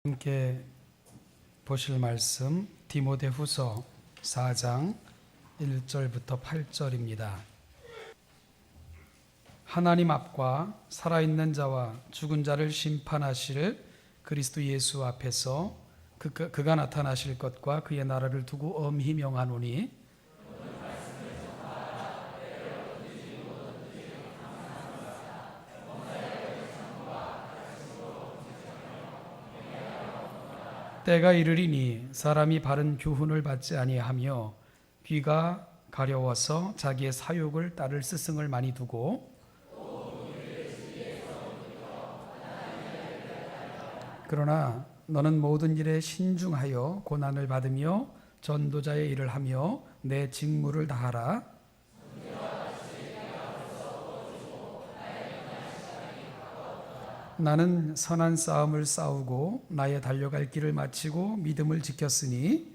함께 보실 말씀 디모데후서 4장 1절부터 8절입니다. 하나님 앞과 살아있는 자와 죽은 자를 심판하실 그리스도 예수 앞에서 그가 나타나실 것과 그의 나라를 두고 엄히 명하노니 때가 이르리니 사람이 바른 교훈을 받지 아니하며 귀가 가려워서 자기의 사욕을 따를 스승을 많이 두고 그러나 너는 모든 일에 신중하여 고난을 받으며 전도자의 일을 하며 내 직무를 다하라. 나는 선한 싸움을 싸우고 나의 달려갈 길을 마치고 믿음을 지켰으니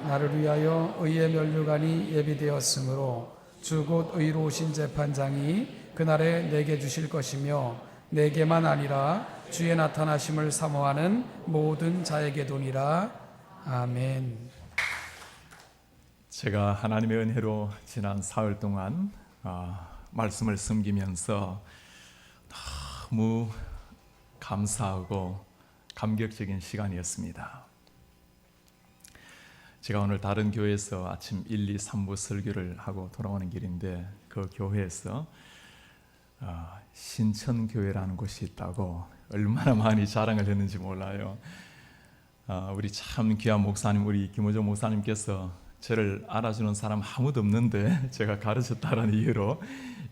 나를 위하여 의의 면류관이 예비되었으므로 주 곧 의로우신 재판장이 그날에 내게 주실 것이며 내게만 아니라 주의 나타나심을 사모하는 모든 자에게도니라. 아멘. 제가 하나님의 은혜로 지난 사흘 동안 말씀을 섬기면서 너무 감사하고 감격적인 시간이었습니다. 제가 오늘 다른 교회에서 아침 1, 2, 3부 설교를 하고 돌아오는 길인데 그 교회에서 신천교회라는 곳이 있다고 얼마나 많이 자랑을 했는지 몰라요. 우리 참 귀한 목사님, 우리 김호정 목사님께서 저를 알아주는 사람 아무도 없는데 제가 가르쳤다는 이유로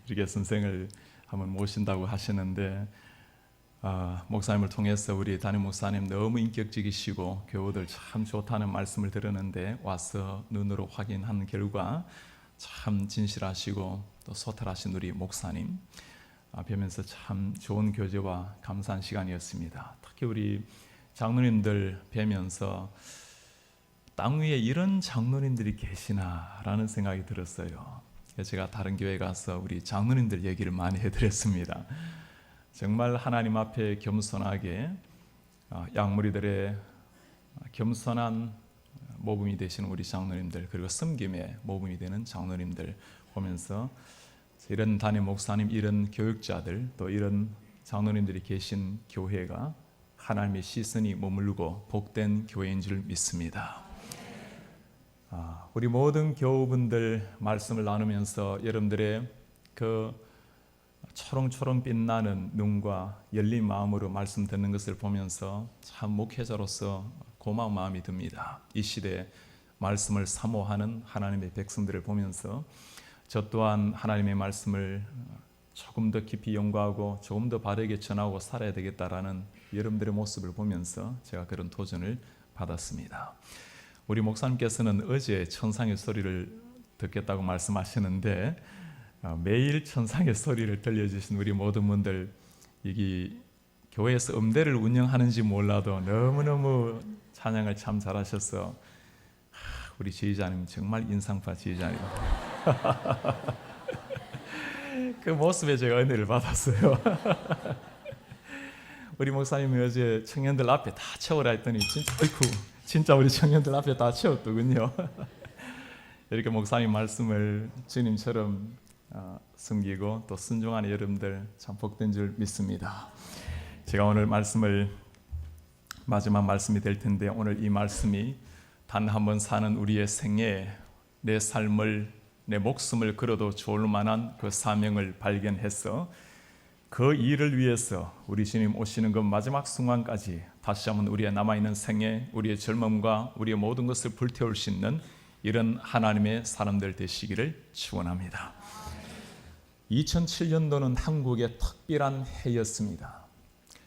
이렇게 선생을 한번 모신다고 하시는데 목사님을 통해서 우리 담임 목사님 너무 인격적이시고 교우들 참 좋다는 말씀을 들었는데 와서 눈으로 확인한 결과 참 진실하시고 또 소탈하신 우리 목사님 뵈면서 참 좋은 교제와 감사한 시간이었습니다. 특히 우리 장로님들 뵈면서 땅 위에 이런 장로님들이 계시나라는 생각이 들었어요. 제가 다른 교회 가서 우리 장로님들 얘기를 많이 해드렸습니다. 정말 하나님 앞에 겸손하게 양무리들의 겸손한 모범이 되시는 우리 장로님들, 그리고 섬김의 모범이 되는 장로님들 보면서 이런 담임 목사님, 이런 교육자들, 또 이런 장로님들이 계신 교회가 하나님의 시선이 머물고 복된 교회인 줄 믿습니다. 우리 모든 교우분들 말씀을 나누면서 여러분들의 그 초롱초롱 빛나는 눈과 열린 마음으로 말씀 듣는 것을 보면서 참 목회자로서 고마운 마음이 듭니다. 이 시대에 말씀을 사모하는 하나님의 백성들을 보면서 저 또한 하나님의 말씀을 조금 더 깊이 연구하고 조금 더 바르게 전하고 살아야 되겠다라는 여러분들의 모습을 보면서 제가 그런 도전을 받았습니다. 우리 목사님께서는 어제 천상의 소리를 듣겠다고 말씀하시는데 매일 천상의 소리를 들려주신 우리 모든 분들, 이게 교회에서 음대를 운영하는지 몰라도 너무너무 찬양을 참 잘하셔서 우리 지휘자님 정말 인상파 지휘자님 그 모습에 제가 은혜를 받았어요. 우리 목사님이 어제 청년들 앞에 다 채우라 했더니 진짜 우리 청년들 앞에 다 채웠더군요. 이렇게 목사님 말씀을 주님처럼 섬기고 또 순종하는 여러분들 참 복된 줄 믿습니다. 제가 오늘 말씀을 마지막 말씀이 될 텐데 오늘 이 말씀이 단 한 번 사는 우리의 생에 내 삶을, 내 목숨을 걸어도 좋을 만한 그 사명을 발견해서 그 일을 위해서 우리 주님 오시는 그 마지막 순간까지 다시 한번 우리의 남아있는 생에 우리의 젊음과 우리의 모든 것을 불태울 수 있는 이런 하나님의 사람들 되시기를 축원합니다. 2007년도는 한국의 특별한 해였습니다.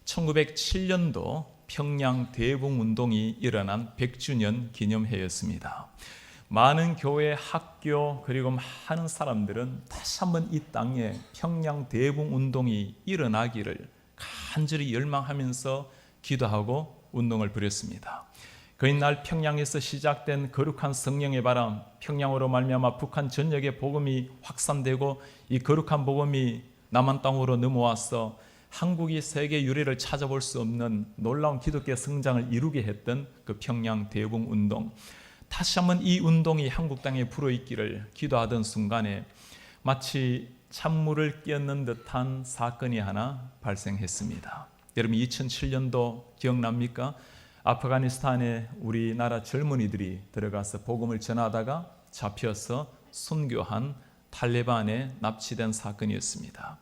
1907년도 평양 대붕운동이 일어난 100주년 기념해였습니다. 많은 교회, 학교 그리고 많은 사람들은 다시 한번 이 땅에 평양 대붕운동이 일어나기를 간절히 열망하면서 기도하고 운동을 벌였습니다. 그 이날 평양에서 시작된 거룩한 성령의 바람, 평양으로 말미암아 북한 전역에 복음이 확산되고 이 거룩한 복음이 남한 땅으로 넘어와서 한국이 세계 유례를 찾아볼 수 없는 놀라운 기독교 성장을 이루게 했던 그 평양 대붕 운동, 다시 한번 이 운동이 한국 땅에 불어있기를 기도하던 순간에 마치 찬물을 끼얹는 듯한 사건이 하나 발생했습니다. 여러분 2007년도 기억납니까? 아프가니스탄에 우리나라 젊은이들이 들어가서 복음을 전하다가 잡혀서 순교한 탈레반에 납치된 사건이었습니다.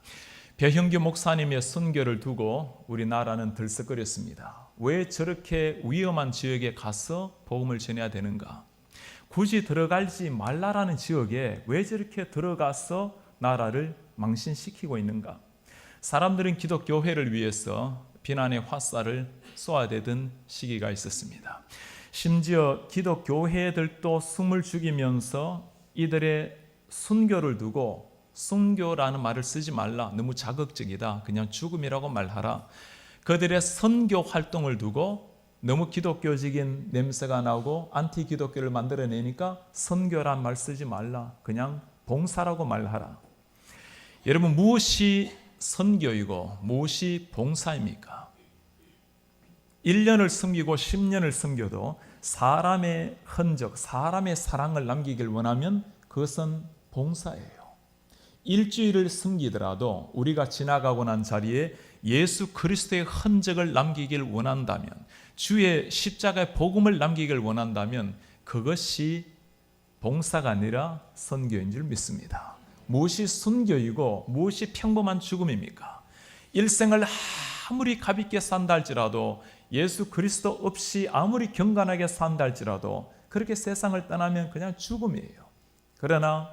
배형규 목사님의 순교를 두고 우리나라는 들썩거렸습니다. 왜 저렇게 위험한 지역에 가서 복음을 전해야 되는가? 굳이 들어가지 말라라는 지역에 왜 저렇게 들어가서 나라를 망신시키고 있는가? 사람들은 기독교회를 위해서 비난의 화살을 쏘아대던 시기가 있었습니다. 심지어 기독교회들도 숨을 죽이면서 이들의 순교를 두고 순교라는 말을 쓰지 말라, 너무 자극적이다, 그냥 죽음이라고 말하라. 그들의 선교 활동을 두고 너무 기독교적인 냄새가 나고 안티 기독교를 만들어내니까 선교란 말 쓰지 말라, 그냥 봉사라고 말하라. 여러분, 무엇이 선교이고 무엇이 봉사입니까? 1년을 섬기고 10년을 섬겨도 사람의 흔적, 사람의 사랑을 남기길 원하면 그것은 봉사예요. 일주일을 섬기더라도 우리가 지나가고 난 자리에 예수 그리스도의 흔적을 남기길 원한다면, 주의 십자가의 복음을 남기길 원한다면 그것이 봉사가 아니라 선교인 줄 믿습니다. 무엇이 순교이고 무엇이 평범한 죽음입니까? 일생을 아무리 가볍게 산다 할지라도, 예수 그리스도 없이 아무리 경건하게 산다 할지라도 그렇게 세상을 떠나면 그냥 죽음이에요. 그러나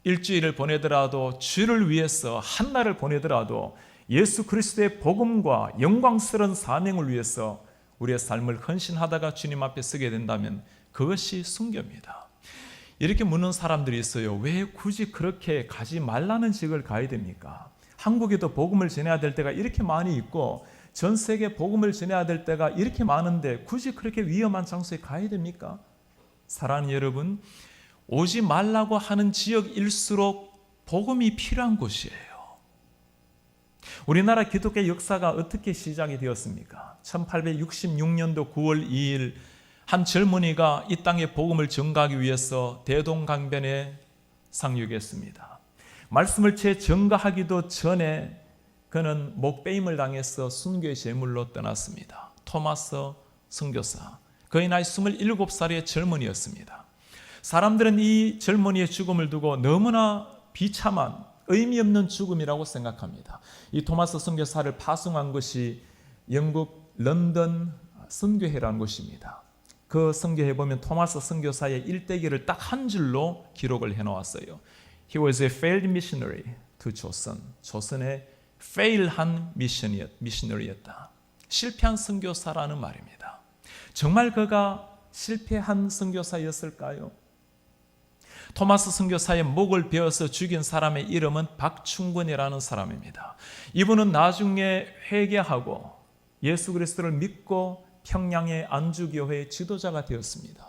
일주일을 보내더라도, 주를 위해서 한 날을 보내더라도 예수 그리스도의 복음과 영광스러운 사명을 위해서 우리의 삶을 헌신하다가 주님 앞에 서게 된다면 그것이 순교입니다. 이렇게 묻는 사람들이 있어요. 왜 굳이 그렇게 가지 말라는 지역을 가야 됩니까? 한국에도 복음을 전해야 될 때가 이렇게 많이 있고 전 세계 복음을 전해야 될 때가 이렇게 많은데 굳이 그렇게 위험한 장소에 가야 됩니까? 사랑하는 여러분, 오지 말라고 하는 지역일수록 복음이 필요한 곳이에요. 우리나라 기독교 역사가 어떻게 시작이 되었습니까? 1866년도 9월 2일 한 젊은이가 이 땅에 복음을 전가하기 위해서 대동강변에 상륙했습니다. 말씀을 채 전가하기도 전에 그는 목베임을 당해서 순교의 제물로 떠났습니다. 토마스 선교사, 그의 나이 27살의 젊은이였습니다. 사람들은 이 젊은이의 죽음을 두고 너무나 비참한 의미 없는 죽음이라고 생각합니다. 이 토마스 선교사를 파송한 것이 영국 런던 선교회라는 곳입니다. 그 선교회 보면 토마스 선교사의 일대기를 딱 한 줄로 기록을 해놓았어요. He was a failed missionary to 조선. 조선의 fail한 미셔너리였다. 실패한 선교사라는 말입니다. 정말 그가 실패한 선교사였을까요? 토마스 선교사의 목을 베어서 죽인 사람의 이름은 박충근이라는 사람입니다. 이분은 나중에 회개하고 예수 그리스도를 믿고 평양의 안주교회의 지도자가 되었습니다.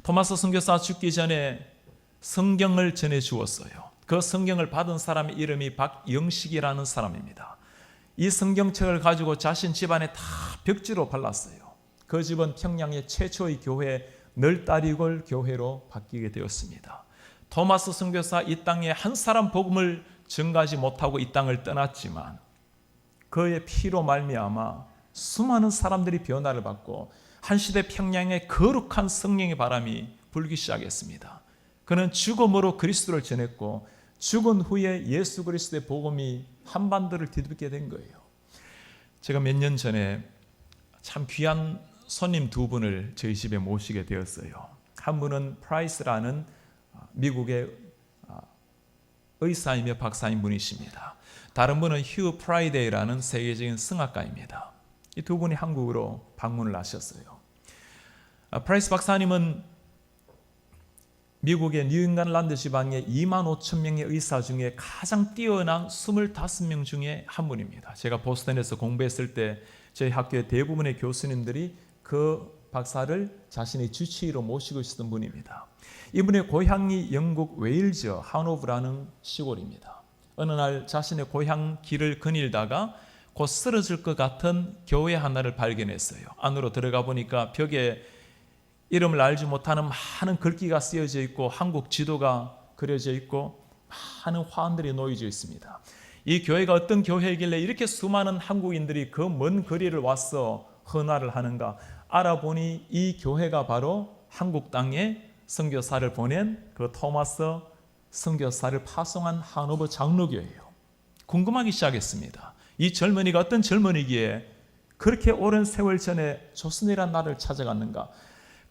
토마스 선교사 죽기 전에 성경을 전해 주었어요. 그 성경을 받은 사람의 이름이 박영식이라는 사람입니다. 이 성경책을 가지고 자신 집안에 다 벽지로 발랐어요. 그 집은 평양의 최초의 교회 널다리골 교회로 바뀌게 되었습니다. 토마스 선교사 이 땅에 한 사람 복음을 전가하지 못하고 이 땅을 떠났지만 그의 피로 말미암아 수많은 사람들이 변화를 받고 한 시대 평양에 거룩한 성령의 바람이 불기 시작했습니다. 그는 죽음으로 그리스도를 전했고 죽은 후에 예수 그리스도의 복음이 한반도를 뒤덮게 된 거예요. 제가 몇 년 전에 참 귀한 손님 두 분을 저희 집에 모시게 되었어요. 한 분은 프라이스라는 미국의 의사이며 박사인 분이십니다. 다른 분은 휴 프라이데이라는 세계적인 성악가입니다. 이 두 분이 한국으로 방문을 하셨어요. 프라이스 박사님은 미국의 뉴잉글랜드 지방의 2만 5천 명의 의사 중에 가장 뛰어난 25명 중에 한 분입니다. 제가 보스턴에서 공부했을 때 저희 학교의 대부분의 교수님들이 그 박사를 자신의 주치의로 모시고 있었던 분입니다. 이분의 고향이 영국 웨일즈 하노브라는 시골입니다. 어느 날 자신의 고향 길을 거닐다가 곧 쓰러질 것 같은 교회 하나를 발견했어요. 안으로 들어가 보니까 벽에 이름을 알지 못하는 많은 글귀가 쓰여져 있고 한국 지도가 그려져 있고 많은 화환들이 놓여져 있습니다. 이 교회가 어떤 교회이길래 이렇게 수많은 한국인들이 그 먼 거리를 와서 헌화를 하는가 알아보니 이 교회가 바로 한국 땅에 선교사를 보낸 그 토마스 선교사를 파송한 한오버 장로교회예요. 궁금하기 시작했습니다. 이 젊은이가 어떤 젊은이기에 그렇게 오랜 세월 전에 조선이라는 나라를 찾아갔는가.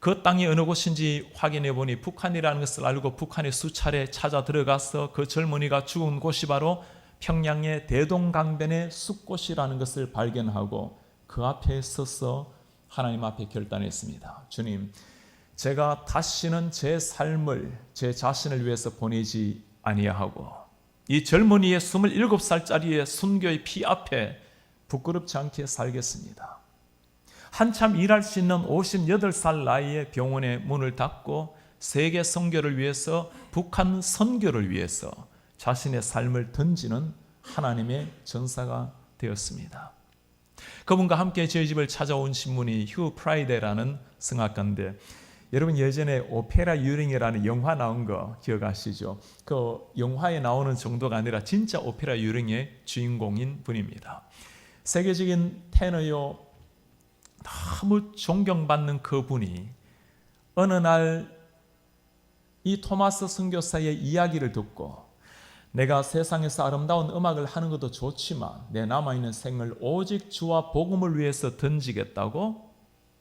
그 땅이 어느 곳인지 확인해 보니 북한이라는 것을 알고 북한에 수차례 찾아 들어가서 그 젊은이가 죽은 곳이 바로 평양의 대동강변의 숲곳이라는 것을 발견하고 그 앞에 서서 하나님 앞에 결단했습니다. 주님, 제가 다시는 제 삶을 제 자신을 위해서 보내지 아니하고 이 젊은이의 27살짜리의 순교의 피 앞에 부끄럽지 않게 살겠습니다. 한참 일할 수 있는 58살 나이에 병원의 문을 닫고 세계 선교를 위해서 북한 선교를 위해서 자신의 삶을 던지는 하나님의 전사가 되었습니다. 그분과 함께 저희 집을 찾아온 신분이 휴 프라이데라는 성악가인데 여러분 예전에 오페라 유령이라는 영화 나온 거 기억하시죠? 그 영화에 나오는 정도가 아니라 진짜 오페라 유령의 주인공인 분입니다. 세계적인 테너요 너무 존경받는 그분이 어느 날 이 토마스 선교사의 이야기를 듣고 내가 세상에서 아름다운 음악을 하는 것도 좋지만 내 남아있는 생을 오직 주와 복음을 위해서 던지겠다고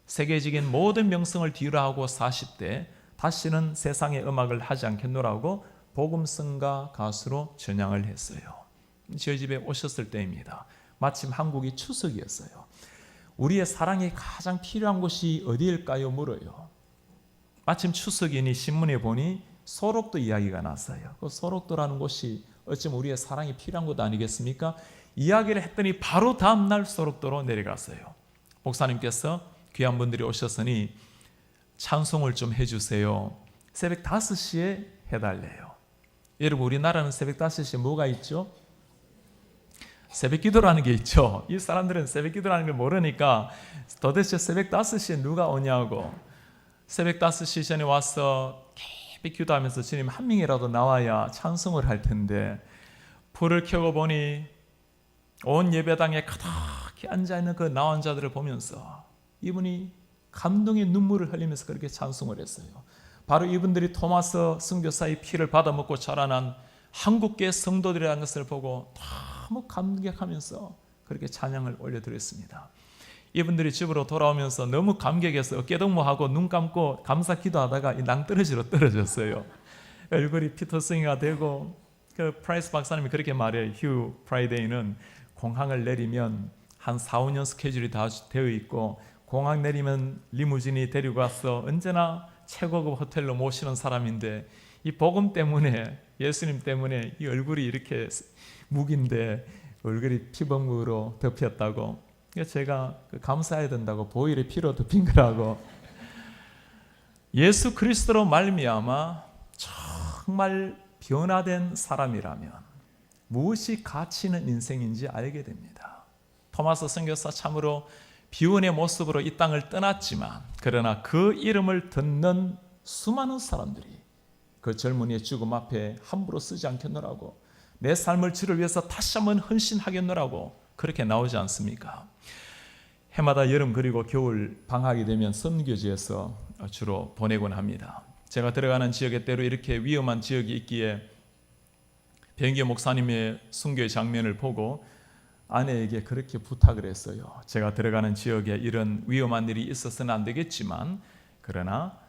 세계적인 모든 명성을 뒤로하고 40대 다시는 세상의 음악을 하지 않겠노라고 복음성가 가수로 전향을 했어요. 저희 집에 오셨을 때입니다. 마침 한국이 추석이었어요. 우리의 사랑이 가장 필요한 곳이 어디일까요? 물어요. 마침 추석이니 신문에 보니 소록도 이야기가 났어요. 그 소록도라는 곳이 어쩌면 우리의 사랑이 필요한 곳 아니겠습니까? 이야기를 했더니 바로 다음날 소록도로 내려갔어요. 목사님께서 귀한 분들이 오셨으니 찬송을 좀 해주세요. 새벽 5시에 해달래요. 여러분 우리나라는 새벽 5시에 뭐가 있죠? 새벽 기도라는 게 있죠. 이 사람들은 새벽 기도라는 걸 모르니까 도대체 새벽 5시에 누가 오냐고 새벽 5시 전에 와서 깊이 기도하면서 주님 한 명이라도 나와야 찬송을 할 텐데 불을 켜고 보니 온 예배당에 가득히 앉아있는 그 나온 자들을 보면서 이분이 감동의 눈물을 흘리면서 그렇게 찬송을 했어요. 바로 이분들이 토마스 선교사의 피를 받아먹고 자라난 한국계 성도들이라는 것을 보고 너무 감격하면서 그렇게 찬양을 올려드렸습니다. 이분들이 집으로 돌아오면서 너무 감격해서 어깨동무하고 눈 감고 감사 기도하다가 낭떠러지로 떨어졌어요. 얼굴이 피터성이가 되고 그 프라이스 박사님이 그렇게 말해요. 휴 프라이데이는 공항을 내리면 한 4, 5년 스케줄이 다 되어 있고 공항 내리면 리무진이 데리고 와서 언제나 최고급 호텔로 모시는 사람인데 이 복음 때문에 예수님 때문에 이 얼굴이 이렇게 묵인데 얼굴이 피범으로 덮였다고 제가 감사해야 된다고 보일의 피로 덮인 거라고 예수 그리스도로 말미암아 정말 변화된 사람이라면 무엇이 가치 있는 인생인지 알게 됩니다. 토마스 선교사 참으로 비운의 모습으로 이 땅을 떠났지만 그러나 그 이름을 듣는 수많은 사람들이 그 젊은이의 죽음 앞에 함부로 쓰지 않겠노라고 내 삶을 주를 위해서 다시 한번 헌신하겠노라고 그렇게 나오지 않습니까? 해마다 여름 그리고 겨울 방학이 되면 선교지에서 주로 보내곤 합니다. 제가 들어가는 지역에 때로 이렇게 위험한 지역이 있기에 변기호 목사님의 순교의 장면을 보고 아내에게 그렇게 부탁을 했어요. 제가 들어가는 지역에 이런 위험한 일이 있어서는 안 되겠지만 그러나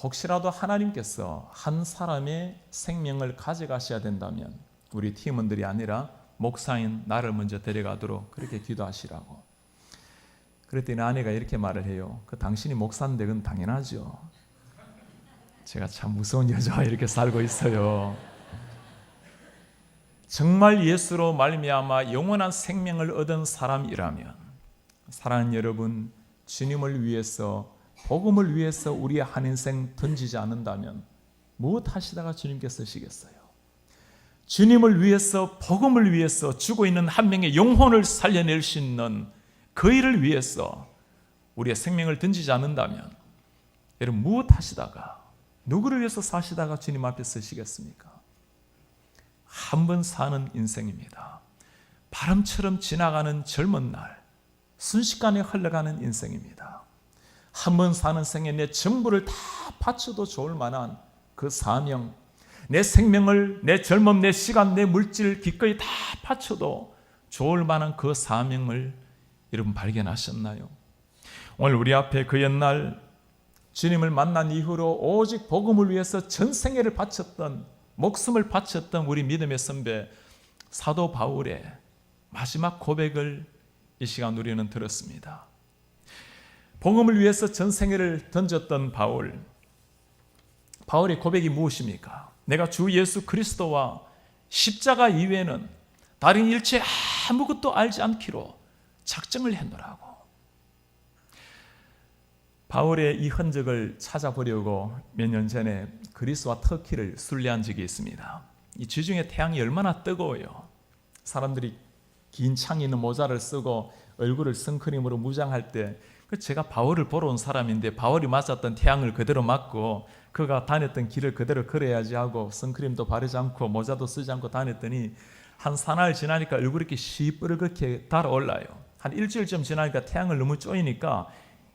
혹시라도 하나님께서 한 사람의 생명을 가져가셔야 된다면 우리 팀원들이 아니라 목사인 나를 먼저 데려가도록 그렇게 기도하시라고. 그랬더니 아내가 이렇게 말을 해요. 그 당신이 목사인데 그건 당연하죠. 제가 참 무서운 여자와 이렇게 살고 있어요. 정말 예수로 말미암아 영원한 생명을 얻은 사람이라면 사랑하는 여러분 주님을 위해서 복음을 위해서 우리의 한 인생 던지지 않는다면 무엇 하시다가 주님께 쓰시겠어요? 주님을 위해서, 복음을 위해서 죽어 있는 한 명의 영혼을 살려낼 수 있는 그 일을 위해서 우리의 생명을 던지지 않는다면 여러분 무엇 하시다가, 누구를 위해서 사시다가 주님 앞에 서시겠습니까? 한 번 사는 인생입니다. 바람처럼 지나가는 젊은 날, 순식간에 흘러가는 인생입니다. 한 번 사는 생에 내 전부를 다 바쳐도 좋을 만한 그 사명, 내 생명을, 내 젊음, 내 시간, 내 물질 기꺼이 다 바쳐도 좋을 만한 그 사명을 여러분 발견하셨나요? 오늘 우리 앞에 그 옛날 주님을 만난 이후로 오직 복음을 위해서 전생애를 바쳤던, 목숨을 바쳤던 우리 믿음의 선배 사도 바울의 마지막 고백을 이 시간 우리는 들었습니다. 복음을 위해서 전생애를 던졌던 바울의 고백이 무엇입니까? 내가 주 예수 그리스도와 십자가 이외에는 다른 일체 아무것도 알지 않기로 작정을 했노라고. 바울의 이 흔적을 찾아보려고 몇 년 전에 그리스와 터키를 순례한 적이 있습니다. 이 주중에 태양이 얼마나 뜨거워요. 사람들이 긴 창이 있는 모자를 쓰고 얼굴을 선크림으로 무장할 때, 제가 바울을 보러 온 사람인데 바울이 맞았던 태양을 그대로 맞고 그가 다녔던 길을 그대로 걸어야지 하고 선크림도 바르지 않고 모자도 쓰지 않고 다녔더니 한 사나흘 지나니까 얼굴이 이렇게 시뻘겋게 달아올라요. 한 일주일쯤 지나니까 태양을 너무 쪼이니까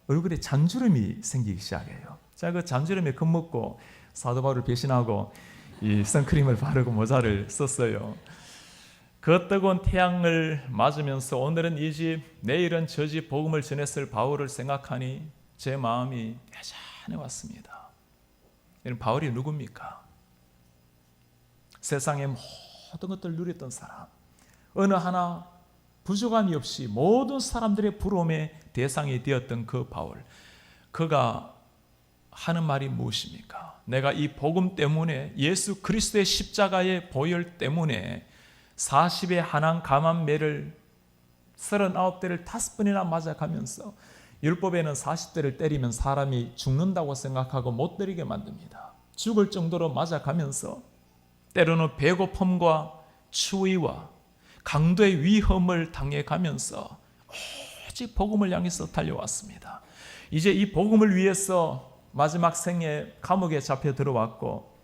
얼굴에 잔주름이 생기기 시작해요. 자, 그 잔주름에 겁먹고 사도 바울을 배신하고 이 선크림을 바르고 모자를 썼어요. 그 뜨거운 태양을 맞으면서 오늘은 이 집, 내일은 저 집 복음을 전했을 바울을 생각하니 제 마음이 애잔해 왔습니다. 여러분, 바울이 누굽니까? 세상의 모든 것들을 누렸던 사람, 어느 하나 부족함이 없이 모든 사람들의 부러움의 대상이 되었던 그 바울, 그가 하는 말이 무엇입니까? 내가 이 복음 때문에, 예수 그리스도의 십자가의 보혈 때문에 40의 한왕 감암매를 39대를 5번이나 맞아가면서, 율법에는 40대를 때리면 사람이 죽는다고 생각하고 못 때리게 만듭니다. 죽을 정도로 맞아가면서 때로는 배고픔과 추위와 강도의 위험을 당해가면서 오직 복음을 향해서 달려왔습니다. 이제 이 복음을 위해서 마지막 생에 감옥에 잡혀 들어왔고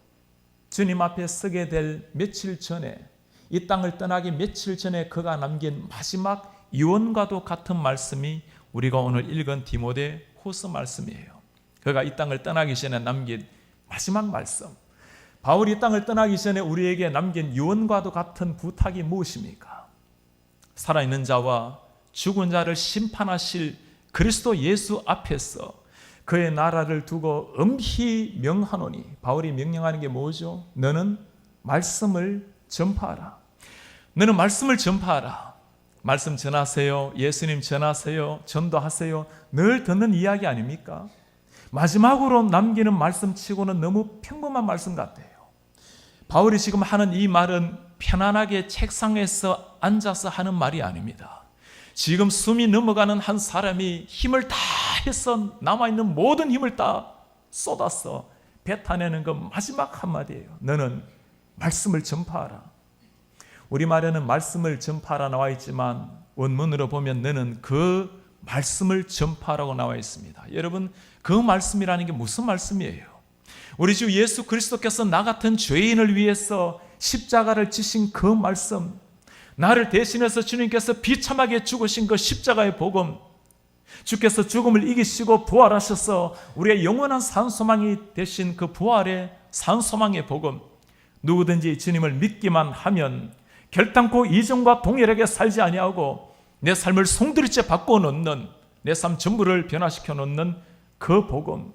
주님 앞에 서게 될 며칠 전에, 이 땅을 떠나기 며칠 전에 그가 남긴 마지막 유언과도 같은 말씀이 우리가 오늘 읽은 디모데 후서 말씀이에요. 그가 이 땅을 떠나기 전에 남긴 마지막 말씀, 바울이 이 땅을 떠나기 전에 우리에게 남긴 유언과도 같은 부탁이 무엇입니까? 살아있는 자와 죽은 자를 심판하실 그리스도 예수 앞에서 그의 나라를 두고 엄히 명하노니, 바울이 명령하는 게 뭐죠? 너는 말씀을 전파하라. 너는 말씀을 전파하라. 말씀 전하세요. 예수님 전하세요. 전도하세요. 늘 듣는 이야기 아닙니까? 마지막으로 남기는 말씀치고는 너무 평범한 말씀 같아요. 바울이 지금 하는 이 말은 편안하게 책상에서 앉아서 하는 말이 아닙니다. 지금 숨이 넘어가는 한 사람이 힘을 다해서 남아있는 모든 힘을 다 쏟아서 뱉어내는 그 마지막 한마디예요. 너는 말씀을 전파하라. 우리말에는 말씀을 전파하라 나와 있지만 원문으로 보면 너는 그 말씀을 전파하라고 나와 있습니다. 여러분, 그 말씀이라는 게 무슨 말씀이에요? 우리 주 예수 그리스도께서 나 같은 죄인을 위해서 십자가를 지신 그 말씀, 나를 대신해서 주님께서 비참하게 죽으신 그 십자가의 복음, 주께서 죽음을 이기시고 부활하셔서 우리의 영원한 산소망이 되신 그 부활의 산소망의 복음, 누구든지 주님을 믿기만 하면 결단코 이전과 동일하게 살지 아니하고 내 삶을 송두리째 바꿔놓는, 내 삶 전부를 변화시켜 놓는 그 복음,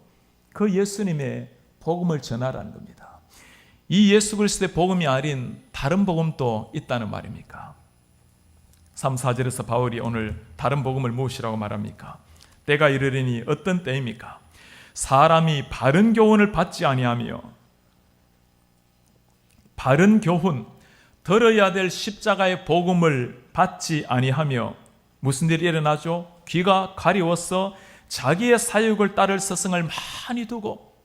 그 예수님의 복음을 전하라는 겁니다. 이 예수 그리스도의 복음이 아닌 다른 복음도 있다는 말입니까? 3, 4절에서 바울이 오늘 다른 복음을 무엇이라고 말합니까? 때가 이르리니 어떤 때입니까? 사람이 바른 교훈을 받지 아니하며, 바른 교훈, 들어야 될 십자가의 복음을 받지 아니하며 무슨 일이 일어나죠? 귀가 가리워서 자기의 사욕을 따를 서성을 많이 두고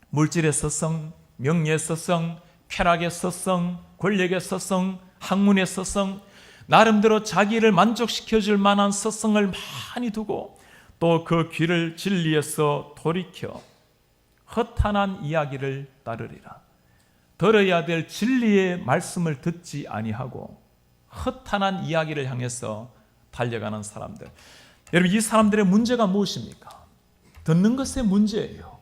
물질의 서성, 명예의 서성, 쾌락의 서성, 권력의 서성, 학문의 서성, 나름대로 자기를 만족시켜줄 만한 서성을 많이 두고 또 그 귀를 진리에서 돌이켜 허탄한 이야기를 따르리라. 들어야 될 진리의 말씀을 듣지 아니하고 허탄한 이야기를 향해서 달려가는 사람들. 여러분, 이 사람들의 문제가 무엇입니까? 듣는 것의 문제예요.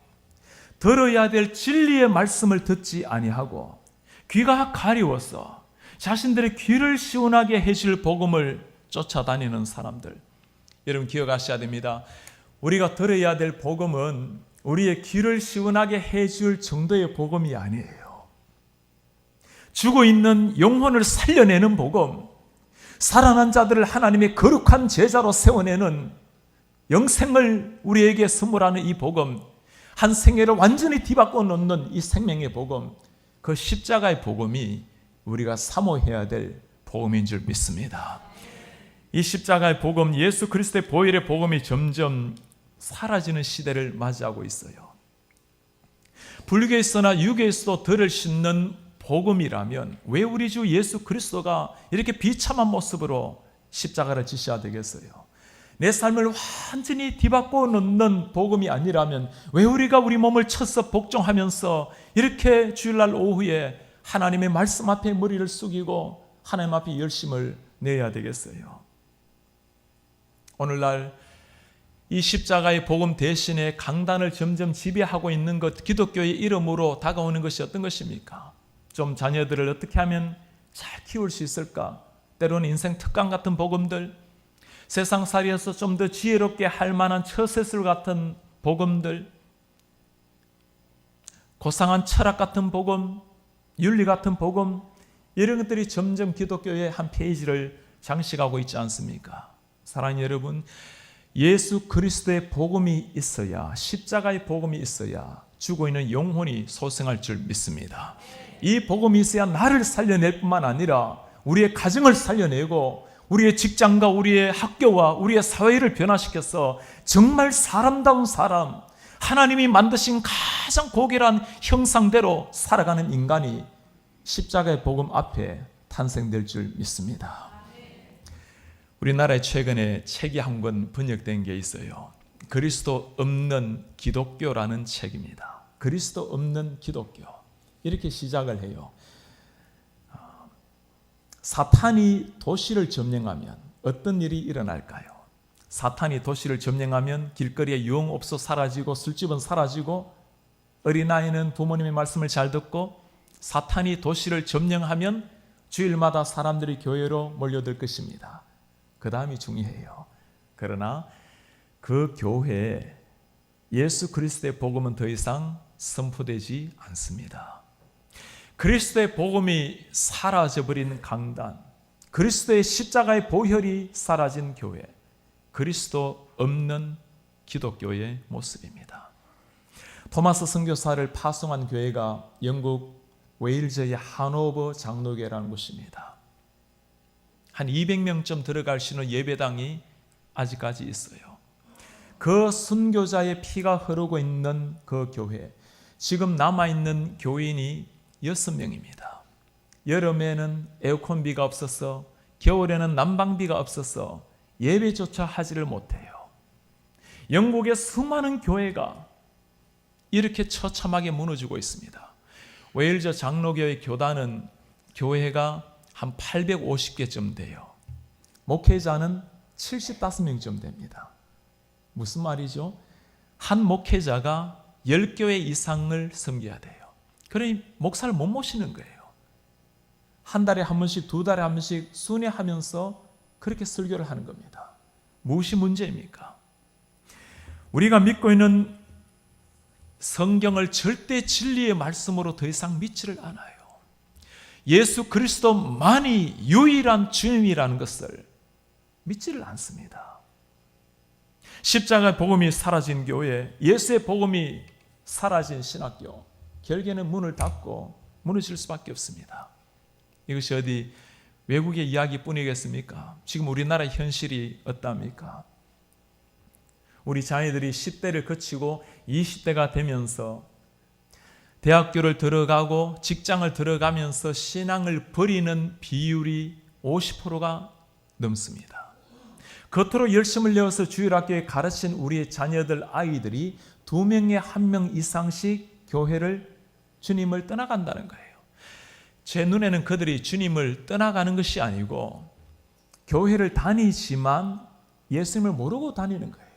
들어야 될 진리의 말씀을 듣지 아니하고 귀가 가리워서 자신들의 귀를 시원하게 해줄 복음을 쫓아다니는 사람들. 여러분, 기억하셔야 됩니다. 우리가 들어야 될 복음은 우리의 귀를 시원하게 해줄 정도의 복음이 아니에요. 죽어 있는 영혼을 살려내는 복음, 살아난 자들을 하나님의 거룩한 제자로 세워내는 영생을 우리에게 선물하는 이 복음, 한 생애를 완전히 뒤바꿔 놓는 이 생명의 복음, 그 십자가의 복음이 우리가 사모해야 될 복음인 줄 믿습니다. 이 십자가의 복음, 예수 그리스도의 보혈의 복음이 점점 사라지는 시대를 맞이하고 있어요. 불교에서나 유교에서도 덜을 싣는 복음이라면 왜 우리 주 예수 그리스도가 이렇게 비참한 모습으로 십자가를 지셔야 되겠어요? 내 삶을 완전히 뒤바꿔 놓는 복음이 아니라면 왜 우리가 우리 몸을 쳐서 복종하면서 이렇게 주일날 오후에 하나님의 말씀 앞에 머리를 숙이고 하나님 앞에 열심을 내야 되겠어요? 오늘날 이 십자가의 복음 대신에 강단을 점점 지배하고 있는 것, 기독교의 이름으로 다가오는 것이 어떤 것입니까? 좀 자녀들을 어떻게 하면 잘 키울 수 있을까? 때로는 인생 특강 같은 복음들, 세상살이에서 좀 더 지혜롭게 할 만한 처세술 같은 복음들, 고상한 철학 같은 복음, 윤리 같은 복음, 이런 것들이 점점 기독교의 한 페이지를 장식하고 있지 않습니까? 사랑하는 여러분, 예수 그리스도의 복음이 있어야, 십자가의 복음이 있어야 죽어 있는 영혼이 소생할 줄 믿습니다. 이 복음이 있어야 나를 살려낼 뿐만 아니라 우리의 가정을 살려내고 우리의 직장과 우리의 학교와 우리의 사회를 변화시켜서 정말 사람다운 사람, 하나님이 만드신 가장 고결한 형상대로 살아가는 인간이 십자가의 복음 앞에 탄생될 줄 믿습니다. 우리나라에 최근에 책이 한 권 번역된 게 있어요. 그리스도 없는 기독교라는 책입니다. 그리스도 없는 기독교. 이렇게 시작을 해요. 사탄이 도시를 점령하면 어떤 일이 일어날까요? 사탄이 도시를 점령하면 길거리에 유흥업소 사라지고 술집은 사라지고 어린아이는 부모님의 말씀을 잘 듣고 사탄이 도시를 점령하면 주일마다 사람들이 교회로 몰려들 것입니다. 그 다음이 중요해요. 그러나 그 교회에 예수 그리스도의 복음은 더 이상 선포되지 않습니다. 그리스도의 복음이 사라져버린 강단, 그리스도의 십자가의 보혈이 사라진 교회, 그리스도 없는 기독교의 모습입니다. 토마스 선교사를 파송한 교회가 영국 웨일즈의 하노버 장로교회라는 곳입니다. 한 200명쯤 들어갈 수 있는 예배당이 아직까지 있어요. 그 순교자의 피가 흐르고 있는 그 교회, 지금 남아있는 교인이 6명입니다. 여름에는 에어컨비가 없어서, 겨울에는 난방비가 없어서 예배조차 하지를 못해요. 영국의 수많은 교회가 이렇게 처참하게 무너지고 있습니다. 웨일즈 장로교회 교단은 교회가 한 850개쯤 돼요. 목회자는 75명쯤 됩니다. 무슨 말이죠? 한 목회자가 10교회 이상을 섬겨야 돼요. 그러니 목사를 못 모시는 거예요. 한 달에 한 번씩, 두 달에 한 번씩 순회하면서 그렇게 설교를 하는 겁니다. 무엇이 문제입니까? 우리가 믿고 있는 성경을 절대 진리의 말씀으로 더 이상 믿지를 않아요. 예수 그리스도만이 유일한 주님이라는 것을 믿지를 않습니다. 십자가의 복음이 사라진 교회, 예수의 복음이 사라진 신학교, 결국에는 문을 닫고 무너질 수밖에 없습니다. 이것이 어디 외국의 이야기뿐이겠습니까? 지금 우리나라의 현실이 어떠합니까? 우리 자녀들이 10대를 거치고 20대가 되면서 대학교를 들어가고 직장을 들어가면서 신앙을 버리는 비율이 50%가 넘습니다. 겉으로 열심을 내어서 주일학교에 가르친 우리의 자녀들, 아이들이 2명에 1명 이상씩 교회를, 주님을 떠나간다는 거예요. 제 눈에는 그들이 주님을 떠나가는 것이 아니고 교회를 다니지만 예수님을 모르고 다니는 거예요.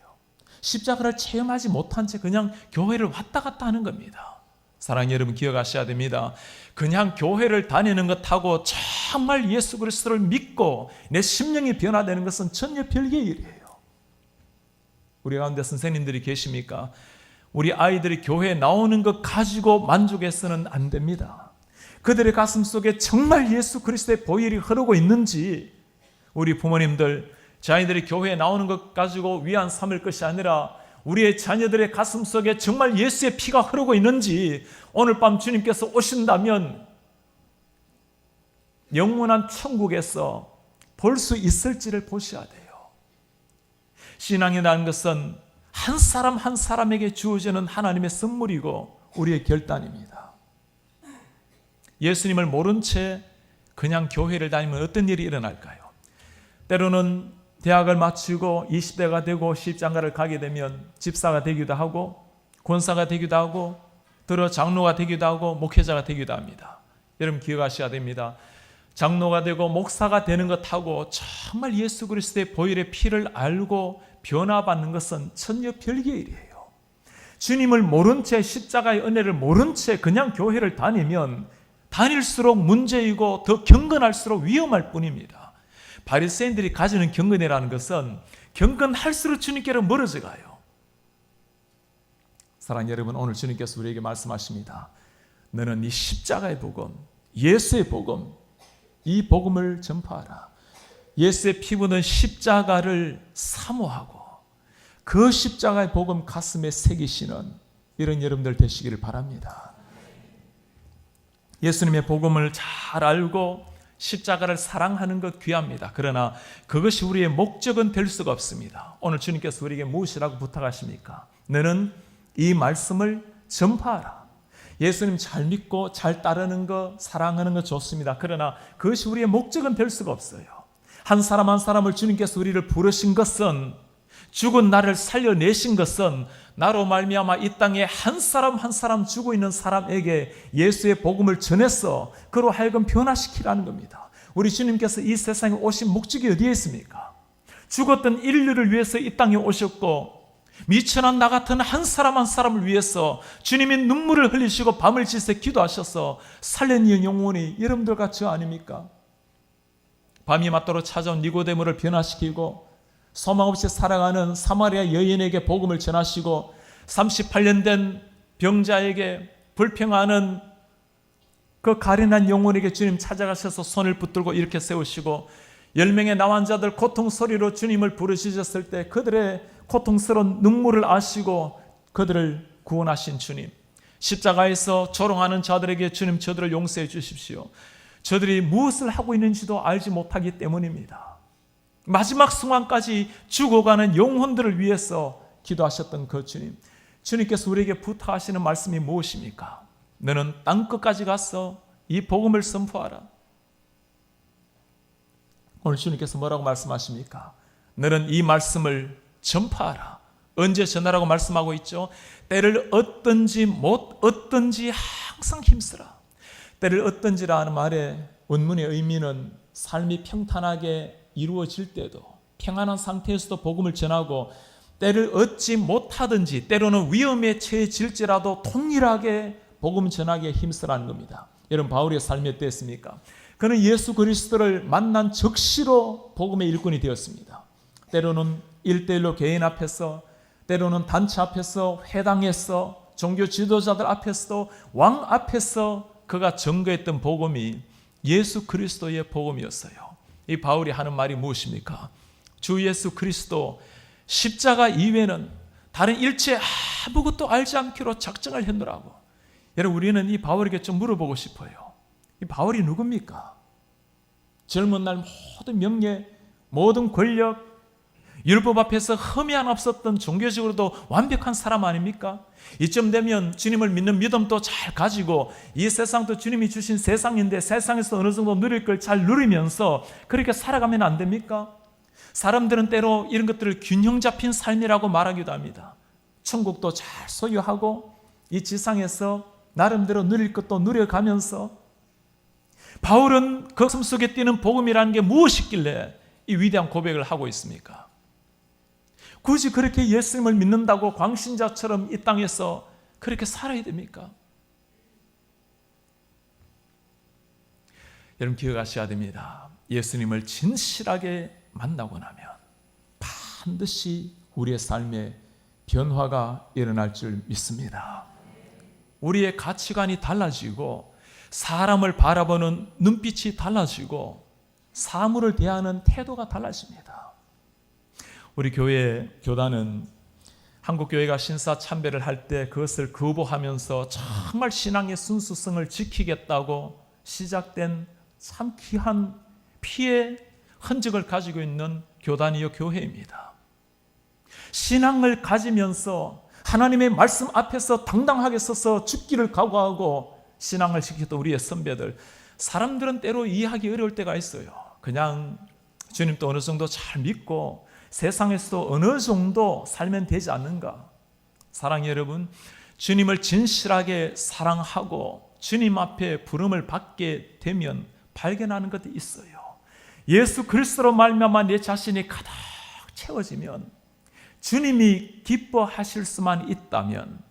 십자가를 체험하지 못한 채 그냥 교회를 왔다 갔다 하는 겁니다. 사랑하는 여러분, 기억하셔야 됩니다. 그냥 교회를 다니는 것하고 정말 예수 그리스도를 믿고 내 심령이 변화되는 것은 전혀 별개의 일이에요. 우리 가운데 선생님들이 계십니까? 우리 아이들이 교회에 나오는 것 가지고 만족해서는 안 됩니다. 그들의 가슴 속에 정말 예수 그리스도의 보혈이 흐르고 있는지, 우리 부모님들, 자녀들이 교회에 나오는 것 가지고 위안 삼을 것이 아니라 우리의 자녀들의 가슴 속에 정말 예수의 피가 흐르고 있는지, 오늘 밤 주님께서 오신다면 영원한 천국에서 볼 수 있을지를 보셔야 돼요. 신앙이라는 것은 한 사람 한 사람에게 주어지는 하나님의 선물이고 우리의 결단입니다. 예수님을 모른 채 그냥 교회를 다니면 어떤 일이 일어날까요? 때로는 대학을 마치고 20대가 되고 십장가를 가게 되면 집사가 되기도 하고 권사가 되기도 하고 들어 장로가 되기도 하고 목회자가 되기도 합니다. 여러분 기억하셔야 됩니다. 장로가 되고 목사가 되는 것하고 정말 예수 그리스도의 보혈의 피를 알고 변화받는 것은 전혀 별개의 일이에요. 주님을 모른 채, 십자가의 은혜를 모른 채 그냥 교회를 다니면 다닐수록 문제이고 더 경건할수록 위험할 뿐입니다. 바리새인들이 가지는 경건이라는 것은 경건할수록 주님께로 멀어져 가요. 사랑하는 여러분, 오늘 주님께서 우리에게 말씀하십니다. 너는 이 십자가의 복음, 예수의 복음, 이 복음을 전파하라. 예수의 피 묻은 십자가를 사모하고 그 십자가의 복음 가슴에 새기시는 이런 여러분들 되시기를 바랍니다. 예수님의 복음을 잘 알고 십자가를 사랑하는 것 귀합니다. 그러나 그것이 우리의 목적은 될 수가 없습니다. 오늘 주님께서 우리에게 무엇이라고 부탁하십니까? 너는 이 말씀을 전파하라. 예수님 잘 믿고 잘 따르는 것, 사랑하는 것 좋습니다. 그러나 그것이 우리의 목적은 될 수가 없어요. 한 사람 한 사람을 주님께서 우리를 부르신 것은, 죽은 나를 살려내신 것은 나로 말미암아 이 땅에 한 사람 한 사람 죽어 있는 사람에게 예수의 복음을 전해서 그로 하여금 변화시키라는 겁니다. 우리 주님께서 이 세상에 오신 목적이 어디에 있습니까? 죽었던 인류를 위해서 이 땅에 오셨고 미천한 나 같은 한 사람 한 사람을 위해서 주님이 눈물을 흘리시고 밤을 지새 기도하셔서 살려낸 영혼이 여러분들과 저 아닙니까? 밤이 맞도록 찾아온 니고데모를 변화시키고 소망 없이 살아가는 사마리아 여인에게 복음을 전하시고 38년 된 병자에게 불평하는 그 가련한 영혼에게 주님 찾아가셔서 손을 붙들고 이렇게 세우시고 10명의 나환자들 고통 소리로 주님을 부르시셨을 때 그들의 고통스러운 눈물을 아시고 그들을 구원하신 주님, 십자가에서 조롱하는 자들에게 주님 저들을 용서해 주십시오. 저들이 무엇을 하고 있는지도 알지 못하기 때문입니다. 마지막 순간까지 죽어가는 영혼들을 위해서 기도하셨던 그 주님, 주님께서 우리에게 부탁하시는 말씀이 무엇입니까? 너는 땅끝까지 가서 이 복음을 선포하라. 오늘 주님께서 뭐라고 말씀하십니까? 너는 이 말씀을 전파하라. 언제 전하라고 말씀하고 있죠? 때를 얻든지 못 얻든지 항상 힘쓰라. 때를 얻든지라 하는 말의 원문의 의미는 삶이 평탄하게 이루어질 때도 평안한 상태에서도 복음을 전하고 때를 얻지 못하든지 때로는 위험에 처해질지라도 동일하게 복음 전하기에 힘쓰라는 겁니다. 여러분 바울의 삶이 어땠습니까? 그는 예수 그리스도를 만난 적시로 복음의 일꾼이 되었습니다. 때로는 1대1로 개인 앞에서, 때로는 단체 앞에서, 회당에서, 종교 지도자들 앞에서도, 왕 앞에서 그가 전거했던 복음이 예수 그리스도의 복음이었어요. 이 바울이 하는 말이 무엇입니까? 주 예수 그리스도 십자가 이외에는 다른 일체 아무것도 알지 않기로 작정을 했노라고. 여러분 우리는 이 바울에게 좀 물어보고 싶어요. 이 바울이 누굽니까? 젊은 날 모든 명예, 모든 권력, 율법 앞에서 흠이 하나 없었던 종교적으로도 완벽한 사람 아닙니까? 이쯤 되면 주님을 믿는 믿음도 잘 가지고 이 세상도 주님이 주신 세상인데 세상에서 어느 정도 누릴 걸 잘 누리면서 그렇게 살아가면 안 됩니까? 사람들은 때로 이런 것들을 균형 잡힌 삶이라고 말하기도 합니다. 천국도 잘 소유하고 이 지상에서 나름대로 누릴 것도 누려가면서 바울은 그 가슴 속에 뛰는 복음이라는 게 무엇이길래 이 위대한 고백을 하고 있습니까? 굳이 그렇게 예수님을 믿는다고 광신자처럼 이 땅에서 그렇게 살아야 됩니까? 여러분 기억하셔야 됩니다. 예수님을 진실하게 만나고 나면 반드시 우리의 삶에 변화가 일어날 줄 믿습니다. 우리의 가치관이 달라지고 사람을 바라보는 눈빛이 달라지고 사물을 대하는 태도가 달라집니다. 우리 교회 교단은 한국 교회가 신사 참배를 할 때 그것을 거부하면서 정말 신앙의 순수성을 지키겠다고 시작된 참 귀한 피의 흔적을 가지고 있는 교단이요 교회입니다. 신앙을 가지면서 하나님의 말씀 앞에서 당당하게 서서 죽기를 각오하고 신앙을 지켰던 우리의 선배들, 사람들은 때로 이해하기 어려울 때가 있어요. 그냥 주님도 어느 정도 잘 믿고 세상에서도 어느 정도 살면 되지 않는가? 사랑의 여러분, 주님을 진실하게 사랑하고 주님 앞에 부름을 받게 되면 발견하는 것도 있어요. 예수 그리스도로 말미암아 내 자신이 가득 채워지면, 주님이 기뻐하실 수만 있다면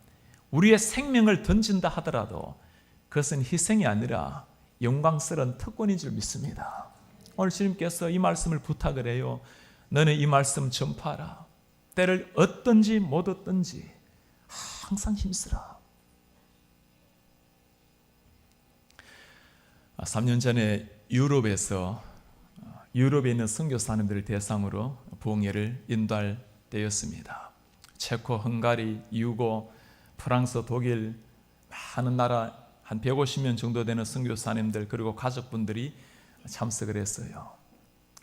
우리의 생명을 던진다 하더라도 그것은 희생이 아니라 영광스러운 특권인 줄 믿습니다. 오늘 주님께서 이 말씀을 부탁을 해요. 너는 이 말씀 전파하라. 때를 얻든지 못 얻든지 항상 힘쓰라. 3년 전에 유럽에 있는 선교사님들을 대상으로 부흥회를 인도할 때였습니다. 체코, 헝가리, 유고, 프랑스, 독일 많은 나라 한 150명 정도 되는 선교사님들 그리고 가족분들이 참석을 했어요.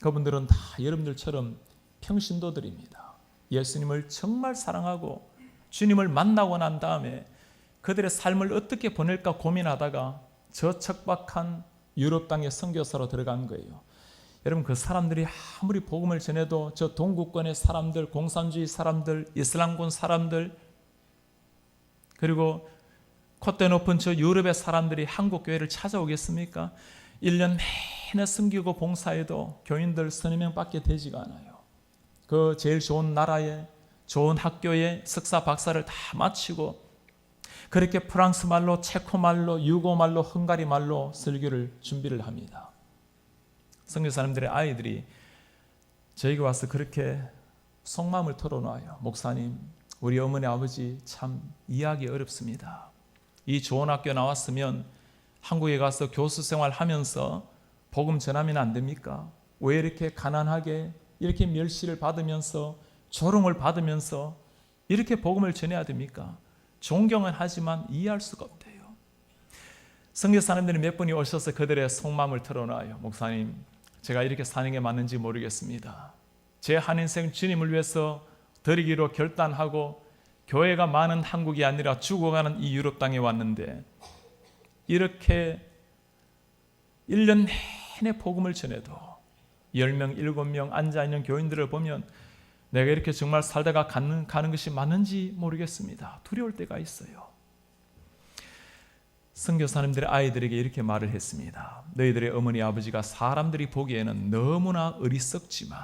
그분들은 다 여러분들처럼 평신도들입니다. 예수님을 정말 사랑하고 주님을 만나고 난 다음에 그들의 삶을 어떻게 보낼까 고민하다가 저 척박한 유럽 땅에 선교사로 들어간 거예요. 여러분 그 사람들이 아무리 복음을 전해도 저 동구권의 사람들, 공산주의 사람들, 이슬람권 사람들 그리고 콧대 높은 저 유럽의 사람들이 한국 교회를 찾아오겠습니까? 1년 내내 섬기고 봉사해도 교인들 서너 명밖에 되지가 않아요. 그 제일 좋은 나라에 좋은 학교에 석사 박사를 다 마치고 그렇게 프랑스 말로, 체코 말로, 유고 말로, 헝가리 말로 설교를 준비를 합니다. 선교사님들의 아이들이 저에게 와서 그렇게 속마음을 털어놔요. 목사님, 우리 어머니 아버지 참 이해하기 어렵습니다. 이 좋은 학교 나왔으면 한국에 가서 교수 생활하면서 복음 전하면 안 됩니까? 왜 이렇게 가난하게 이렇게 멸시를 받으면서 조롱을 받으면서 이렇게 복음을 전해야 됩니까? 존경은 하지만 이해할 수가 없대요. 선교사님들이 몇 분이 오셔서 그들의 속마음을 털어놔요. 목사님, 제가 이렇게 사는 게 맞는지 모르겠습니다. 제 한 인생 주님을 위해서 드리기로 결단하고 교회가 많은 한국이 아니라 죽어가는 이 유럽 땅에 왔는데 이렇게 1년 내내 복음을 전해도 10명, 7명 앉아있는 교인들을 보면 내가 이렇게 정말 살다가 가는 것이 맞는지 모르겠습니다. 두려울 때가 있어요. 선교사님들의 아이들에게 이렇게 말을 했습니다. 너희들의 어머니 아버지가 사람들이 보기에는 너무나 어리석지만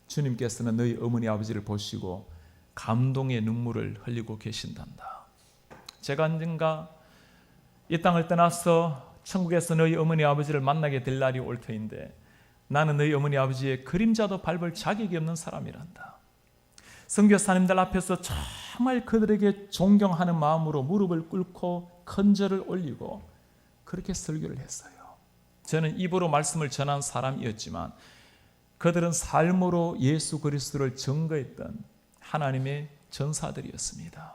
주님께서는 너희 어머니 아버지를 보시고 감동의 눈물을 흘리고 계신단다. 제가 언젠가 이 땅을 떠나서 천국에서 너희 어머니 아버지를 만나게 될 날이 올 터인데 나는 너희 어머니 아버지의 그림자도 밟을 자격이 없는 사람이란다. 선교사님들 앞에서 정말 그들에게 존경하는 마음으로 무릎을 꿇고 큰절을 올리고 그렇게 설교를 했어요. 저는 입으로 말씀을 전한 사람이었지만 그들은 삶으로 예수 그리스도를 증거했던 하나님의 전사들이었습니다.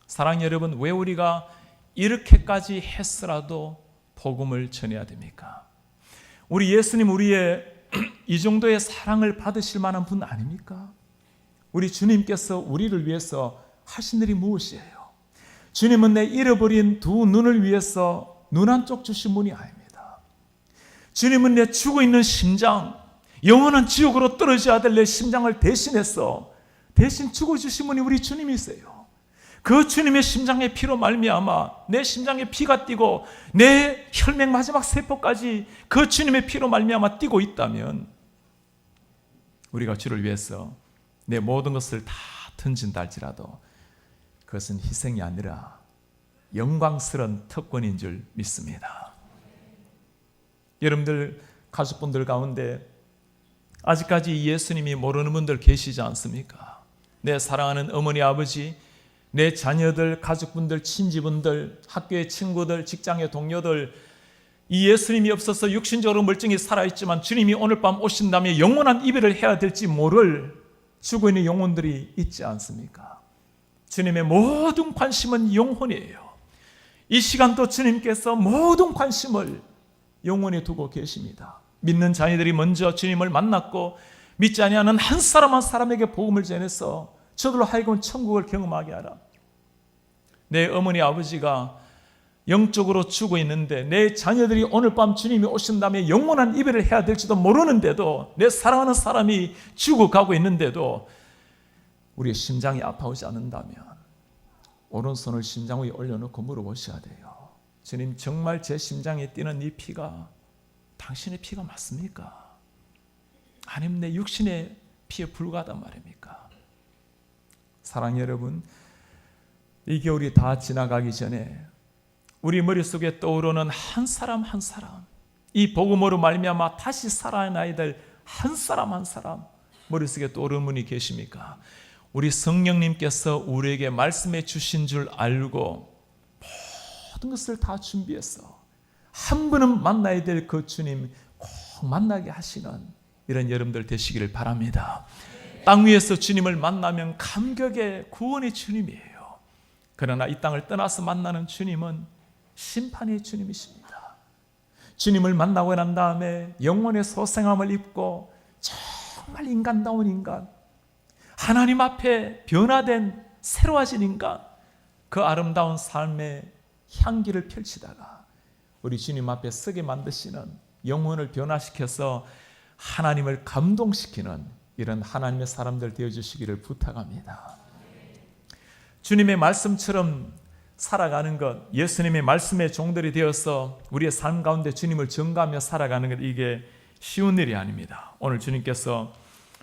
사랑하는 여러분, 왜 우리가 이렇게까지 했으라도 복음을 전해야 됩니까? 우리 예수님 우리의 이 정도의 사랑을 받으실 만한 분 아닙니까? 우리 주님께서 우리를 위해서 하신 일이 무엇이에요? 주님은 내 잃어버린 두 눈을 위해서 눈 한쪽 주신 분이 아닙니다. 주님은 내 죽어 있는 심장, 영원한 지옥으로 떨어져야 될 내 심장을 대신해서 대신 죽어주신 분이 우리 주님이세요. 그 주님의 심장의 피로 말미암아 내 심장에 피가 뛰고 내 혈맥 마지막 세포까지 그 주님의 피로 말미암아 뛰고 있다면 우리가 주를 위해서 내 모든 것을 다 던진다 할지라도 그것은 희생이 아니라 영광스러운 특권인 줄 믿습니다. 여러분들 가족분들 가운데 아직까지 예수님이 모르는 분들 계시지 않습니까? 내 사랑하는 어머니 아버지, 내 자녀들, 가족분들, 친지분들, 학교의 친구들, 직장의 동료들, 이 예수님이 없어서 육신적으로 멀쩡히 살아있지만 주님이 오늘 밤 오신다면 영원한 이별을 해야 될지 모를 죽어 있는 영혼들이 있지 않습니까? 주님의 모든 관심은 영혼이에요. 이 시간도 주님께서 모든 관심을 영혼에 두고 계십니다. 믿는 자녀들이 먼저 주님을 만났고 믿지 아니하는 한 사람 한 사람에게 복음을 전해서 저들로 하여금 천국을 경험하게 하라. 내 어머니 아버지가 영적으로 죽어 있는데 내 자녀들이 오늘 밤 주님이 오신 다음에 영원한 이별을 해야 될지도 모르는데도 내 사랑하는 사람이 죽어가고 있는데도 우리의 심장이 아파오지 않는다면 오른손을 심장 위에 올려놓고 물어보셔야 돼요. 주님, 정말 제 심장에 뛰는 이 피가 당신의 피가 맞습니까? 아니면 내 육신의 피에 불과하단 말입니까? 사랑 여러분, 이 겨울이 다 지나가기 전에 우리 머릿속에 떠오르는 한 사람 한 사람, 이 복음으로 말미암아 다시 살아나야 될 한 사람 한 사람 머릿속에 떠오르는 분이 계십니까? 우리 성령님께서 우리에게 말씀해 주신 줄 알고 모든 것을 다 준비해서 한 분은 만나야 될 그 주님 꼭 만나게 하시는 이런 여러분들 되시기를 바랍니다. 땅 위에서 주님을 만나면 감격의 구원의 주님이에요. 그러나 이 땅을 떠나서 만나는 주님은 심판의 주님이십니다. 주님을 만나고 난 다음에 영혼의 소생함을 입고 정말 인간다운 인간, 하나님 앞에 변화된 새로워진 인간, 그 아름다운 삶의 향기를 펼치다가 우리 주님 앞에 서게 만드시는, 영혼을 변화시켜서 하나님을 감동시키는 이런 하나님의 사람들 되어주시기를 부탁합니다. 주님의 말씀처럼 살아가는 것, 예수님의 말씀의 종들이 되어서 우리의 삶 가운데 주님을 전가하며 살아가는 것, 이게 쉬운 일이 아닙니다. 오늘 주님께서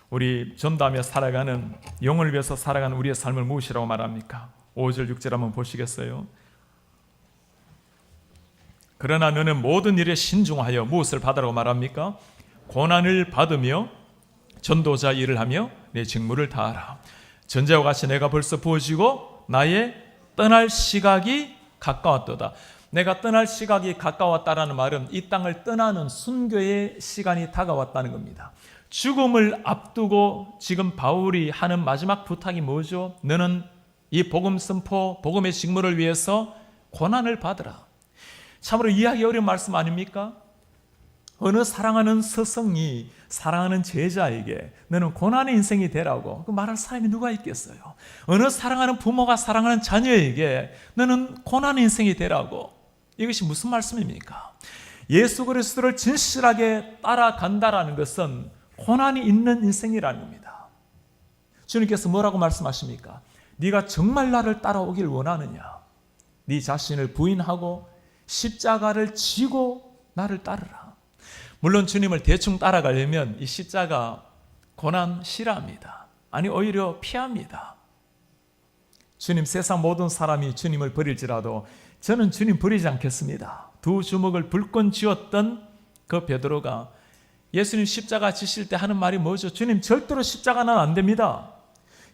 우리 전도하며 살아가는, 영혼을 위해서 살아가는 우리의 삶을 무엇이라고 말합니까? 5절 6절 한번 보시겠어요? 그러나 너는 모든 일에 신중하여 무엇을 받으라고 말합니까? 고난을 받으며 전도자 일을 하며 내 직무를 다하라. 전제와 같이 내가 벌써 부어지고 나의 떠날 시각이 가까웠도다. 내가 떠날 시각이 가까웠다라는 말은 이 땅을 떠나는 순교의 시간이 다가왔다는 겁니다. 죽음을 앞두고 지금 바울이 하는 마지막 부탁이 뭐죠? 너는 이 복음 선포, 복음의 직무를 위해서 고난을 받으라. 참으로 이해하기 어려운 말씀 아닙니까? 어느 사랑하는 스승이 사랑하는 제자에게 너는 고난의 인생이 되라고 그 말할 사람이 누가 있겠어요? 어느 사랑하는 부모가 사랑하는 자녀에게 너는 고난의 인생이 되라고, 이것이 무슨 말씀입니까? 예수 그리스도를 진실하게 따라간다라는 것은 고난이 있는 인생이라는 겁니다. 주님께서 뭐라고 말씀하십니까? 네가 정말 나를 따라오길 원하느냐? 네 자신을 부인하고 십자가를 지고 나를 따르라. 물론 주님을 대충 따라가려면 이 십자가 고난 싫어합니다. 아니 오히려 피합니다. 주님, 세상 모든 사람이 주님을 버릴지라도 저는 주님 버리지 않겠습니다. 두 주먹을 불끈 쥐었던 그 베드로가 예수님 십자가 지실 때 하는 말이 뭐죠? 주님, 절대로 십자가는 안 됩니다.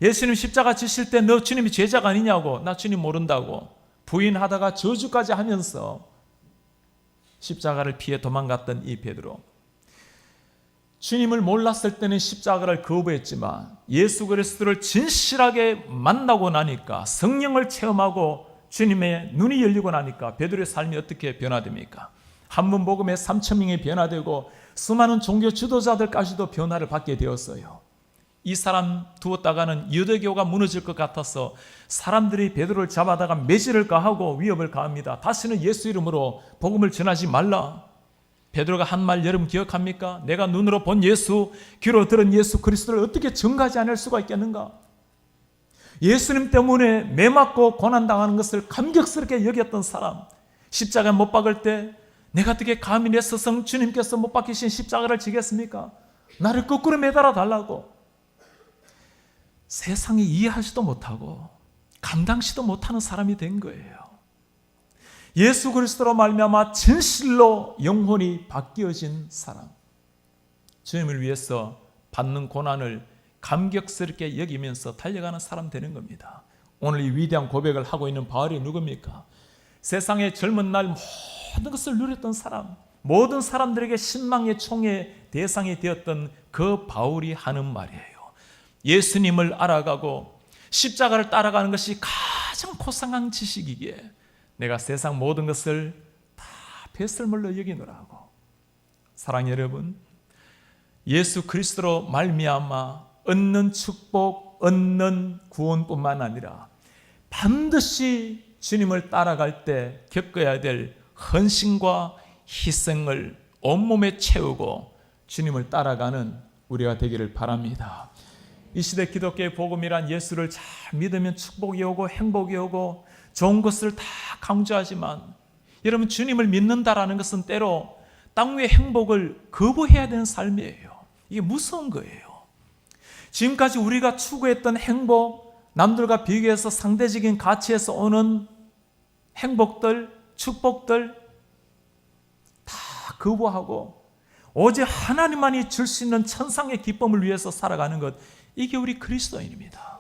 예수님 십자가 지실 때 너 주님이 제자가 아니냐고, 나 주님 모른다고 부인하다가 저주까지 하면서 십자가를 피해 도망갔던 이 베드로, 주님을 몰랐을 때는 십자가를 거부했지만 예수 그리스도를 진실하게 만나고 나니까, 성령을 체험하고 주님의 눈이 열리고 나니까 베드로의 삶이 어떻게 변화됩니까? 한 번 복음에 3,000명이 변화되고 수많은 종교 지도자들까지도 변화를 받게 되었어요. 이 사람 두었다가는 유대교가 무너질 것 같아서 사람들이 베드로를 잡아다가 매질을 가하고 위협을 가합니다. 다시는 예수 이름으로 복음을 전하지 말라. 베드로가 한 말 여러분 기억합니까? 내가 눈으로 본 예수, 귀로 들은 예수 그리스도를 어떻게 증거하지 않을 수가 있겠는가? 예수님 때문에 매맞고 고난당하는 것을 감격스럽게 여겼던 사람, 십자가에 못 박을 때 내가 어떻게 감히 내 스승 주님께서 못 박히신 십자가를 지겠습니까? 나를 거꾸로 매달아 달라고. 세상이 이해하지도 못하고 감당치도 못하는 사람이 된 거예요. 예수 그리스도로 말미암아 진실로 영혼이 바뀌어진 사람, 주님을 위해서 받는 고난을 감격스럽게 여기면서 달려가는 사람 되는 겁니다. 오늘 이 위대한 고백을 하고 있는 바울이 누굽니까? 세상의 젊은 날 모든 것을 누렸던 사람, 모든 사람들에게 신망의 총의 대상이 되었던 그 바울이 하는 말이에요. 예수님을 알아가고 십자가를 따라가는 것이 가장 고상한 지식이기에 내가 세상 모든 것을 다 뱃설물로 여기노라고. 사랑하는 여러분, 예수 그리스도로 말미암아 얻는 축복, 얻는 구원뿐만 아니라 반드시 주님을 따라갈 때 겪어야 될 헌신과 희생을 온몸에 채우고 주님을 따라가는 우리가 되기를 바랍니다. 이 시대 기독교의 복음이란 예수를 잘 믿으면 축복이 오고 행복이 오고 좋은 것을 다 강조하지만, 여러분, 주님을 믿는다라는 것은 때로 땅 위의 행복을 거부해야 되는 삶이에요. 이게 무서운 거예요. 지금까지 우리가 추구했던 행복, 남들과 비교해서 상대적인 가치에서 오는 행복들, 축복들 다 거부하고 오직 하나님만이 줄 수 있는 천상의 기쁨을 위해서 살아가는 것, 이게 우리 그리스도인입니다.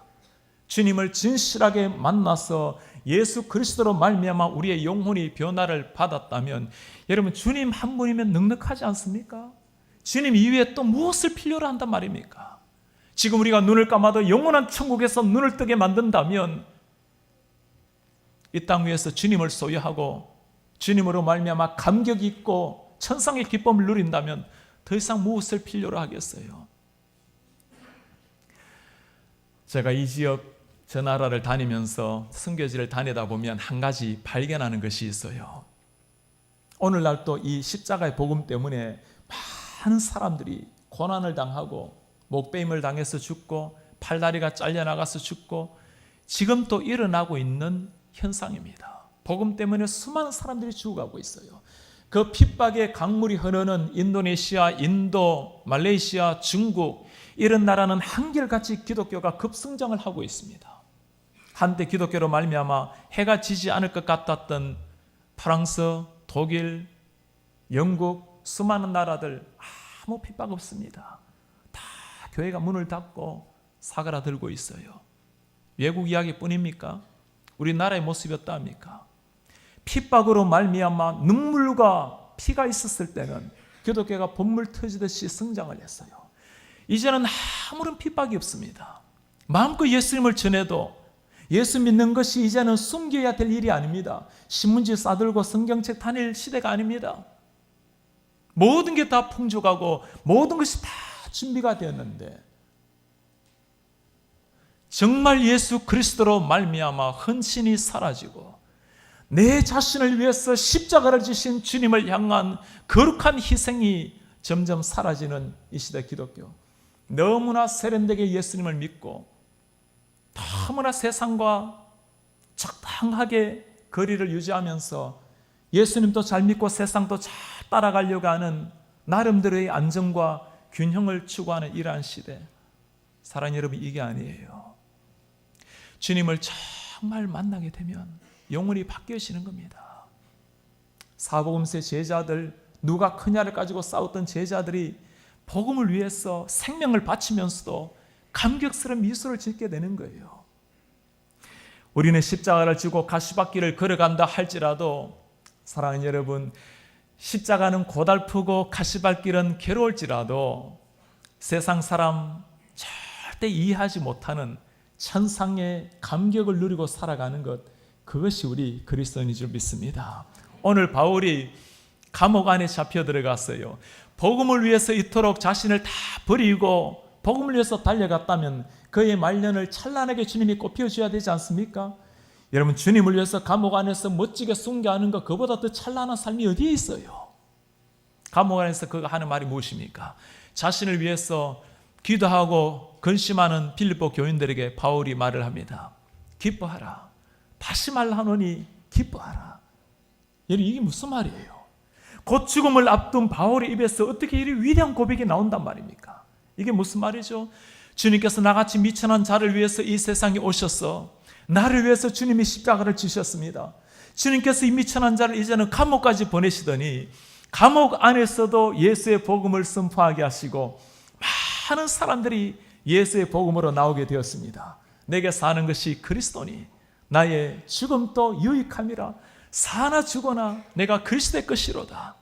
주님을 진실하게 만나서 예수 그리스도로 말미암아 우리의 영혼이 변화를 받았다면, 여러분, 주님 한 분이면 넉넉하지 않습니까? 주님 이외에 또 무엇을 필요로 한단 말입니까? 지금 우리가 눈을 감아도 영원한 천국에서 눈을 뜨게 만든다면, 이 땅 위에서 주님을 소유하고 주님으로 말미암아 감격이 있고 천상의 기쁨을 누린다면 더 이상 무엇을 필요로 하겠어요? 제가 이 지역, 저 나라를 다니면서 선교지를 다니다 보면 한 가지 발견하는 것이 있어요. 오늘날 또 이 십자가의 복음 때문에 많은 사람들이 고난을 당하고 목베임을 당해서 죽고 팔다리가 잘려나가서 죽고 지금 또 일어나고 있는 현상입니다. 복음 때문에 수많은 사람들이 죽어가고 있어요. 그 핍박의 강물이 흐르는 인도네시아, 인도, 말레이시아, 중국, 이런 나라는 한결같이 기독교가 급성장을 하고 있습니다. 한때 기독교로 말미암아 해가 지지 않을 것 같았던 프랑스, 독일, 영국, 수많은 나라들 아무 핍박 없습니다. 다 교회가 문을 닫고 사그라들고 있어요. 외국 이야기뿐입니까? 우리나라의 모습이 어떠합니까? 핍박으로 말미암아 눈물과 피가 있었을 때는 기독교가 본물 터지듯이 성장을 했어요. 이제는 아무런 핍박이 없습니다. 마음껏 예수님을 전해도 예수 믿는 것이 이제는 숨겨야 될 일이 아닙니다. 신문지 싸들고 성경책 다닐 시대가 아닙니다. 모든 게 다 풍족하고 모든 것이 다 준비가 되었는데, 정말 예수 그리스도로 말미암아 헌신이 사라지고 내 자신을 위해서 십자가를 지신 주님을 향한 거룩한 희생이 점점 사라지는 이 시대 기독교, 너무나 세련되게 예수님을 믿고 너무나 세상과 적당하게 거리를 유지하면서 예수님도 잘 믿고 세상도 잘 따라가려고 하는 나름대로의 안정과 균형을 추구하는 이러한 시대, 사랑하는 여러분, 이게 아니에요. 주님을 정말 만나게 되면 영혼이 바뀌어지는 겁니다. 사복음서의 제자들, 누가 크냐를 가지고 싸웠던 제자들이 복음을 위해서 생명을 바치면서도 감격스러운 미소를 짓게 되는 거예요. 우리는 십자가를 지고 가시밭길을 걸어간다 할지라도, 사랑하는 여러분, 십자가는 고달프고 가시밭길은 괴로울지라도 세상 사람 절대 이해하지 못하는 천상의 감격을 누리고 살아가는 것, 그것이 우리 그리스도인인 줄 믿습니다. 오늘 바울이 감옥 안에 잡혀 들어갔어요. 복음을 위해서 이토록 자신을 다 버리고 복음을 위해서 달려갔다면 그의 말년을 찬란하게 주님이 꽃피워줘야 되지 않습니까? 여러분, 주님을 위해서 감옥 안에서 멋지게 순교하는 것, 그보다 더 찬란한 삶이 어디에 있어요? 감옥 안에서 그가 하는 말이 무엇입니까? 자신을 위해서 기도하고 근심하는 빌립보 교인들에게 바울이 말을 합니다. 기뻐하라. 다시 말하노니 기뻐하라. 여러분, 이게 무슨 말이에요? 곧 죽음을 앞둔 바울의 입에서 어떻게 이리 위대한 고백이 나온단 말입니까? 이게 무슨 말이죠? 주님께서 나같이 미천한 자를 위해서 이 세상에 오셔서 나를 위해서 주님이 십자가를 지셨습니다. 주님께서 이 미천한 자를 이제는 감옥까지 보내시더니 감옥 안에서도 예수의 복음을 선포하게 하시고 많은 사람들이 예수의 복음으로 나오게 되었습니다. 내게 사는 것이 그리스도니 나의 죽음도 유익함이라. 사나 죽거나 내가 그리스도의 것이로다.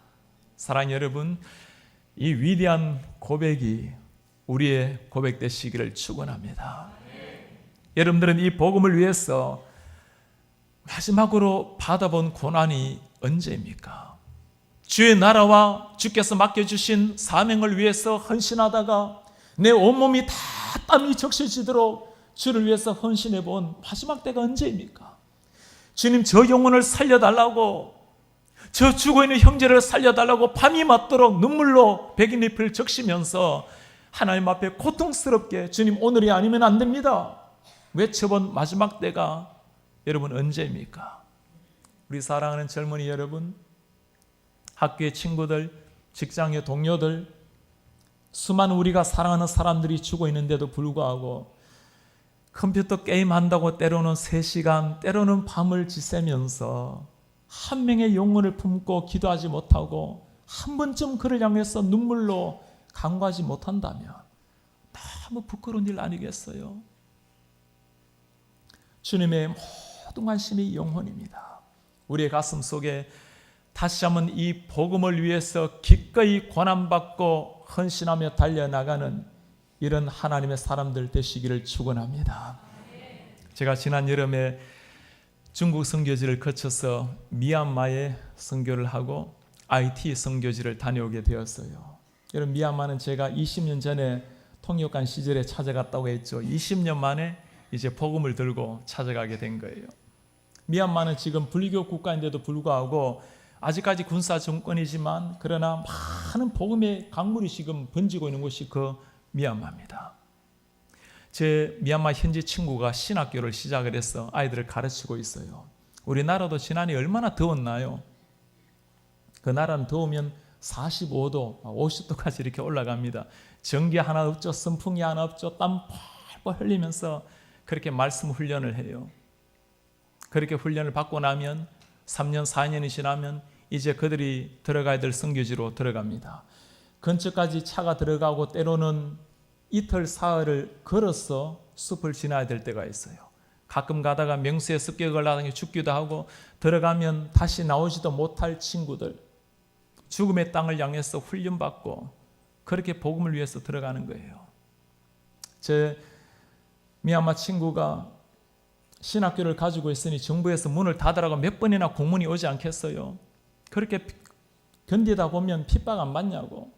사랑하는 여러분, 이 위대한 고백이 우리의 고백 되시기를 축원합니다. 여러분들은 이 복음을 위해서 마지막으로 받아본 고난이 언제입니까? 주의 나라와 주께서 맡겨주신 사명을 위해서 헌신하다가 내 온몸이 다 땀이 적셔지도록 주를 위해서 헌신해 본 마지막 때가 언제입니까? 주님, 저 영혼을 살려달라고, 저 죽어있는 형제를 살려달라고 밤이 맞도록 눈물로 백인잎을 적시면서 하나님 앞에 고통스럽게 주님, 오늘이 아니면 안 됩니다 외쳐본 마지막 때가 여러분 언제입니까? 우리 사랑하는 젊은이 여러분, 학교의 친구들, 직장의 동료들, 수많은 우리가 사랑하는 사람들이 죽어 있는데도 불구하고 컴퓨터 게임 한다고 때로는 3시간, 때로는 밤을 지새면서 한 명의 영혼을 품고 기도하지 못하고 한 번쯤 그를 향해서 눈물로 간구하지 못한다면 너무 부끄러운 일 아니겠어요? 주님의 모든 관심이 영혼입니다. 우리의 가슴 속에 다시 한번 이 복음을 위해서 기꺼이 고난받고 헌신하며 달려나가는 이런 하나님의 사람들 되시기를 축원합니다. 제가 지난 여름에 중국 선교지를 거쳐서 미얀마에 선교를 하고 IT 선교지를 다녀오게 되었어요. 여러분, 미얀마는 제가 20년 전에 통역관 시절에 찾아갔다고 했죠. 20년 만에 이제 복음을 들고 찾아가게 된 거예요. 미얀마는 지금 불교 국가인데도 불구하고 아직까지 군사 정권이지만 그러나 많은 복음의 강물이 지금 번지고 있는 곳이 그 미얀마입니다. 제 미얀마 현지 친구가 신학교를 시작을 해서 아이들을 가르치고 있어요. 우리나라도 지난해 얼마나 더웠나요? 그 나라는 더우면 45도, 50도까지 이렇게 올라갑니다. 전기 하나 없죠. 선풍기 하나 없죠. 땀 펄펄 흘리면서 그렇게 말씀 훈련을 해요. 그렇게 훈련을 받고 나면 3년, 4년이 지나면 이제 그들이 들어가야 될 선교지로 들어갑니다. 근처까지 차가 들어가고 때로는 이틀, 사흘을 걸어서 숲을 지나야 될 때가 있어요. 가끔 가다가 명수에 습격을 하다가 죽기도 하고 들어가면 다시 나오지도 못할 친구들, 죽음의 땅을 향해서 훈련받고 그렇게 복음을 위해서 들어가는 거예요. 제 미얀마 친구가 신학교를 가지고 있으니 정부에서 문을 닫으라고 몇 번이나 공문이 오지 않겠어요? 그렇게 견디다 보면 핍박 안 받냐고.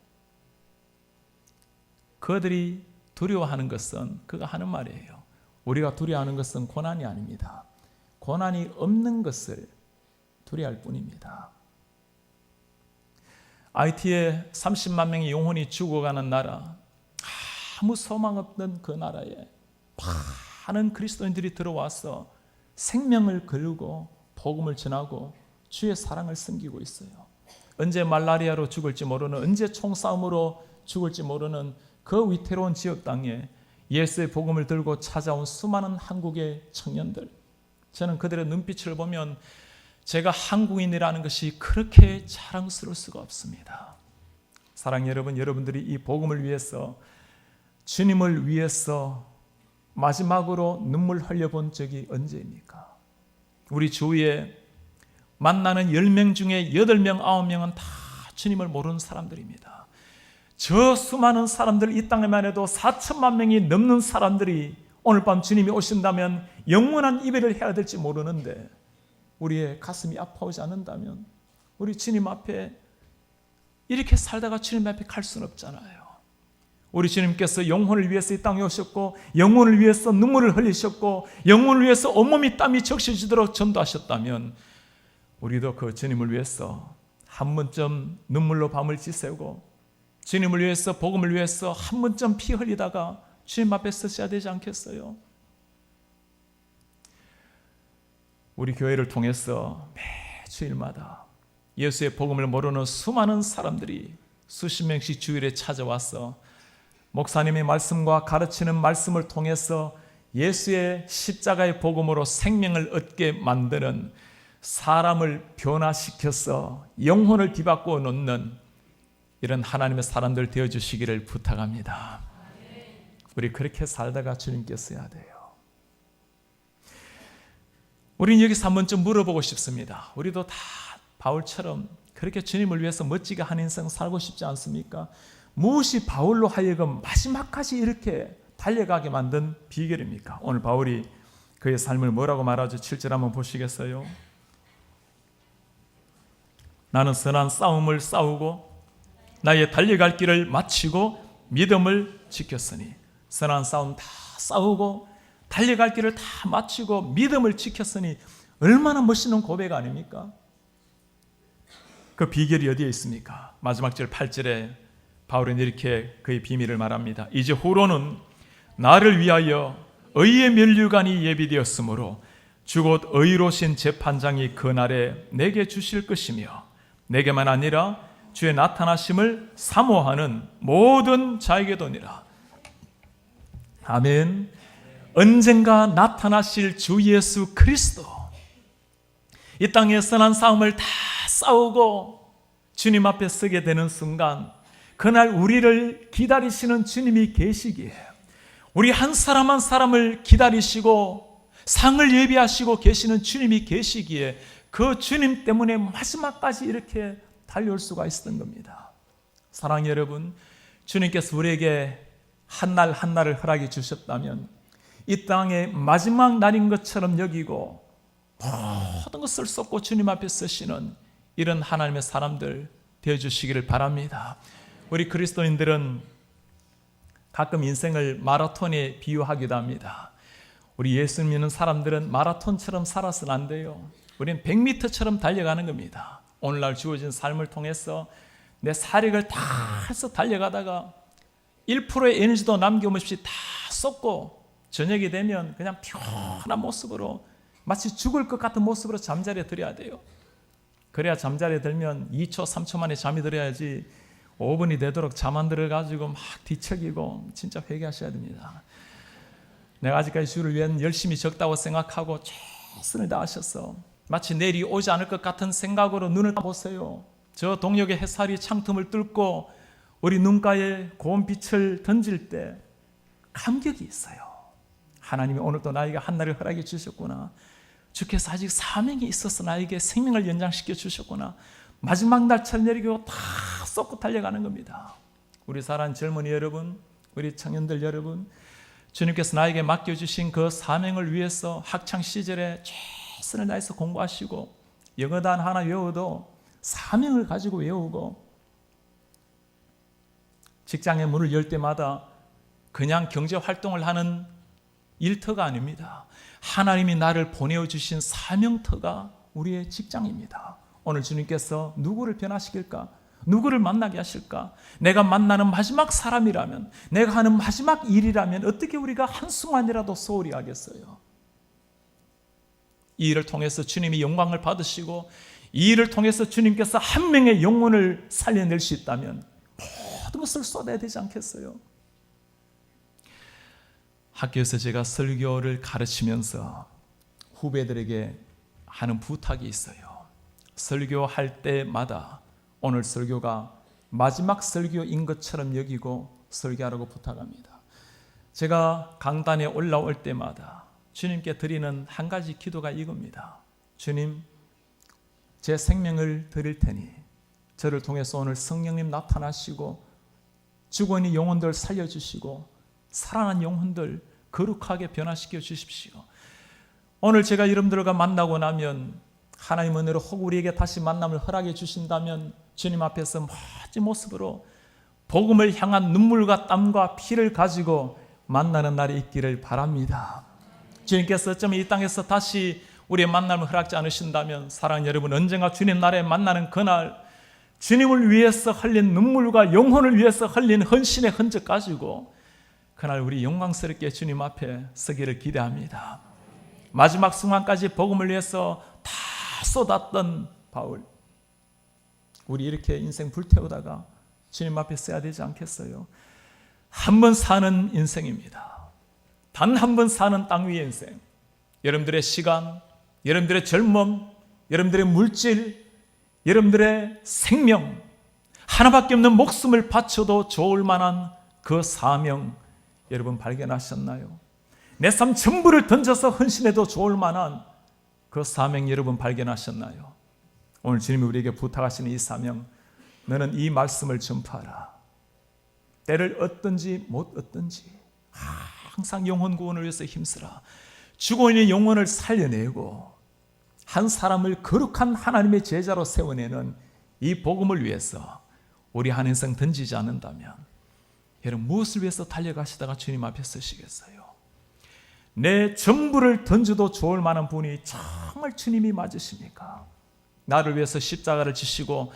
그들이 두려워하는 것은 그가 하는 말이에요. 우리가 두려워하는 것은 고난이 아닙니다. 고난이 없는 것을 두려워할 뿐입니다. IT에 30만 명의 영혼이 죽어가는 나라, 아무 소망 없는 그 나라에 많은 그리스도인들이 들어와서 생명을 걸고 복음을 전하고 주의 사랑을 섬기고 있어요. 언제 말라리아로 죽을지 모르는, 언제 총싸움으로 죽을지 모르는 그 위태로운 지역 땅에 예수의 복음을 들고 찾아온 수많은 한국의 청년들, 저는 그들의 눈빛을 보면 제가 한국인이라는 것이 그렇게 자랑스러울 수가 없습니다. 사랑하는 여러분, 여러분들이 이 복음을 위해서, 주님을 위해서 마지막으로 눈물 흘려본 적이 언제입니까? 우리 주위에 만나는 10명 중에 8명, 9명은 다 주님을 모르는 사람들입니다. 저 수많은 사람들, 이 땅에만 해도 4천만 명이 넘는 사람들이 오늘 밤 주님이 오신다면 영원한 이별을 해야 될지 모르는데 우리의 가슴이 아파오지 않는다면 우리 주님 앞에 이렇게 살다가 주님 앞에 갈 수는 없잖아요. 우리 주님께서 영혼을 위해서 이 땅에 오셨고 영혼을 위해서 눈물을 흘리셨고 영혼을 위해서 온몸이 땀이 적셔지도록 전도하셨다면 우리도 그 주님을 위해서 한 번쯤 눈물로 밤을 지새우고 주님을 위해서 복음을 위해서 한 번쯤 피 흘리다가 주님 앞에 서셔야 되지 않겠어요? 우리 교회를 통해서 매주일마다 예수의 복음을 모르는 수많은 사람들이 수십 명씩 주일에 찾아와서 목사님의 말씀과 가르치는 말씀을 통해서 예수의 십자가의 복음으로 생명을 얻게 만드는, 사람을 변화시켜서 영혼을 뒤바꾸어 놓는 이런 하나님의 사람들 되어주시기를 부탁합니다. 우리 그렇게 살다가 주님께서 해야 돼요. 우리는 여기서 한 번쯤 물어보고 싶습니다. 우리도 다 바울처럼 그렇게 주님을 위해서 멋지게 한 인생 살고 싶지 않습니까? 무엇이 바울로 하여금 마지막까지 이렇게 달려가게 만든 비결입니까? 오늘 바울이 그의 삶을 뭐라고 말하죠? 7절 한번 보시겠어요? 나는 선한 싸움을 싸우고 나의 달려갈 길을 마치고 믿음을 지켰으니. 선한 싸움 다 싸우고 달려갈 길을 다 마치고 믿음을 지켰으니 얼마나 멋있는 고백 아닙니까? 그 비결이 어디에 있습니까? 마지막 절 8절에 바울은 이렇게 그의 비밀을 말합니다. 이제 후로는 나를 위하여 의의 면류관이 예비되었으므로 주 곧 의로우신 재판장이 그날에 내게 주실 것이며 내게만 아니라 주의 나타나심을 사모하는 모든 자에게도니라. 아멘. 언젠가 나타나실 주 예수 그리스도, 이 땅에 선한 싸움을 다 싸우고 주님 앞에 서게 되는 순간, 그날 우리를 기다리시는 주님이 계시기에, 우리 한 사람 한 사람을 기다리시고 상을 예비하시고 계시는 주님이 계시기에 그 주님 때문에 마지막까지 이렇게 달려올 수가 있었던 겁니다. 사랑하는 여러분, 주님께서 우리에게 한 날 한 날을 허락해 주셨다면 이 땅의 마지막 날인 것처럼 여기고 모든 것을 쏟고 주님 앞에 서시는 이런 하나님의 사람들 되어주시기를 바랍니다. 우리 그리스도인들은 가끔 인생을 마라톤에 비유하기도 합니다. 우리 예수 믿는 사람들은 마라톤처럼 살아서는 안 돼요. 우리는 100m처럼 달려가는 겁니다. 오늘날 주어진 삶을 통해서 내 사력을 다 해서 달려가다가 1%의 에너지도 남김없이 다 쏟고 저녁이 되면 그냥 피곤한 모습으로, 마치 죽을 것 같은 모습으로 잠자리에 들어야 돼요. 그래야 잠자리에 들면 2초 3초 만에 잠이 들어야지 5분이 되도록 잠 안 들어가지고 막 뒤척이고 진짜 회개하셔야 됩니다. 내가 아직까지 주를 위해 열심히 적다고 생각하고 최선을 다하셔서 마치 내일이 오지 않을 것 같은 생각으로 눈을 보세요. 저 동력의 햇살이 창틈을 뚫고 우리 눈가에 고운 빛을 던질 때 감격이 있어요. 하나님이 오늘도 나에게 한 날을 허락해 주셨구나. 주께서 아직 사명이 있어서 나에게 생명을 연장시켜 주셨구나. 마지막 날처럼 내리고 다 쏟고 달려가는 겁니다. 우리 사랑하는 젊은이 여러분, 우리 청년들 여러분, 주님께서 나에게 맡겨주신 그 사명을 위해서 학창시절에 최선을 다해서 공부하시고 영어단 하나 외워도 사명을 가지고 외우고, 직장의 문을 열 때마다 그냥 경제활동을 하는 일터가 아닙니다. 하나님이 나를 보내주신 사명터가 우리의 직장입니다. 오늘 주님께서 누구를 변화시킬까? 누구를 만나게 하실까? 내가 만나는 마지막 사람이라면, 내가 하는 마지막 일이라면 어떻게 우리가 한순간이라도 소홀히 하겠어요? 이 일을 통해서 주님이 영광을 받으시고 이 일을 통해서 주님께서 한 명의 영혼을 살려낼 수 있다면 모든 것을 쏟아야 되지 않겠어요? 학교에서 제가 설교를 가르치면서 후배들에게 하는 부탁이 있어요. 설교할 때마다 오늘 설교가 마지막 설교인 것처럼 여기고 설교하라고 부탁합니다. 제가 강단에 올라올 때마다 주님께 드리는 한 가지 기도가 이겁니다. 주님, 제 생명을 드릴 테니 저를 통해서 오늘 성령님 나타나시고 죽어있는 영혼들 살려주시고 살아난 영혼들 거룩하게 변화시켜 주십시오. 오늘 제가 여러분들과 만나고 나면 하나님 은혜로 혹 우리에게 다시 만남을 허락해 주신다면 주님 앞에서 멋진 모습으로 복음을 향한 눈물과 땀과 피를 가지고 만나는 날이 있기를 바랍니다. 주님께서 어쩌면 이 땅에서 다시 우리의 만남을 허락지 않으신다면 사랑하는 여러분, 언젠가 주님 나라에 만나는 그날 주님을 위해서 흘린 눈물과 영혼을 위해서 흘린 헌신의 흔적 가지고 그날 우리 영광스럽게 주님 앞에 서기를 기대합니다. 마지막 순간까지 복음을 위해서 다 쏟았던 바울, 우리 이렇게 인생 불태우다가 주님 앞에 써야 되지 않겠어요? 한 번 사는 인생입니다. 단 한 번 사는 땅 위의 인생. 여러분들의 시간, 여러분들의 젊음, 여러분들의 물질, 여러분들의 생명, 하나밖에 없는 목숨을 바쳐도 좋을 만한 그 사명 여러분 발견하셨나요? 내 삶 전부를 던져서 헌신해도 좋을 만한 그 사명 여러분 발견하셨나요? 오늘 주님이 우리에게 부탁하시는 이 사명, 너는 이 말씀을 전파하라. 때를 얻든지 못 얻든지 항상 영혼 구원을 위해서 힘쓰라. 죽어있는 영혼을 살려내고 한 사람을 거룩한 하나님의 제자로 세워내는 이 복음을 위해서 우리 한 인생 던지지 않는다면 여러분 무엇을 위해서 달려가시다가 주님 앞에 서시겠어요? 내 전부를 던져도 좋을 만한 분이 정말 주님이 맞으십니까? 나를 위해서 십자가를 지시고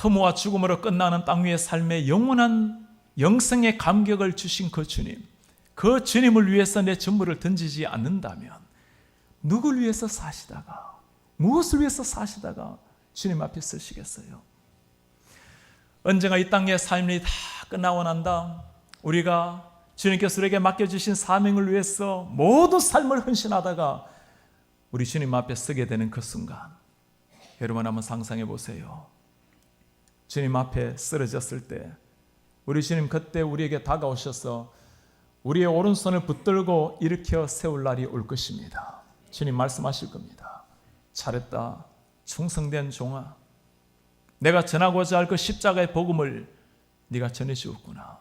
허무와 죽음으로 끝나는 땅 위의 삶에 영원한 영생의 감격을 주신 그 주님, 그 주님을 위해서 내 전부를 던지지 않는다면 누굴 위해서 사시다가 무엇을 위해서 사시다가 주님 앞에 서시겠어요? 언젠가 이 땅의 삶이 다 끝나고 난 다음 우리가 주님께서 우리에게 맡겨주신 사명을 위해서 모든 삶을 헌신하다가 우리 주님 앞에 서게 되는 그 순간, 여러분 한번 상상해 보세요. 주님 앞에 쓰러졌을 때 우리 주님 그때 우리에게 다가오셔서 우리의 오른손을 붙들고 일으켜 세울 날이 올 것입니다. 주님 말씀하실 겁니다. 잘했다, 충성된 종아. 내가 전하고자 할 그 십자가의 복음을 네가 전해 주었구나.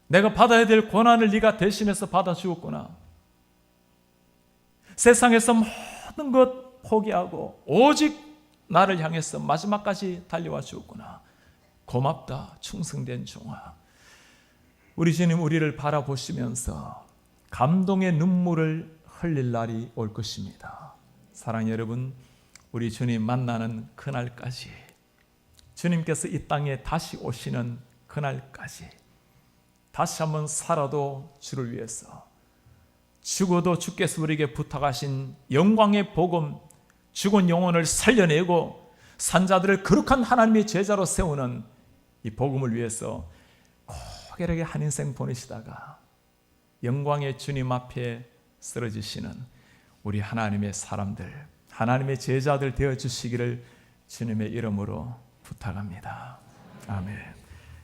내가 받아야 될 고난을 네가 대신해서 받아 주었구나. 세상에서 모든 것 포기하고 오직 나를 향해서 마지막까지 달려와 주었구나. 고맙다, 충성된 종아. 우리 주님 우리를 바라보시면서 감동의 눈물을 흘릴 날이 올 것입니다. 사랑하는 여러분, 우리 주님 만나는 그날까지, 주님께서 이 땅에 다시 오시는 그날까지 다시 한번 살아도 주를 위해서, 죽어도 주께서 우리에게 부탁하신 영광의 복음, 죽은 영혼을 살려내고 산자들을 거룩한 하나님의 제자로 세우는 이 복음을 위해서 고결하게 한 인생 보내시다가 영광의 주님 앞에 쓰러지시는 우리 하나님의 사람들, 하나님의 제자들 되어 주시기를 주님의 이름으로 부탁합니다. 아멘.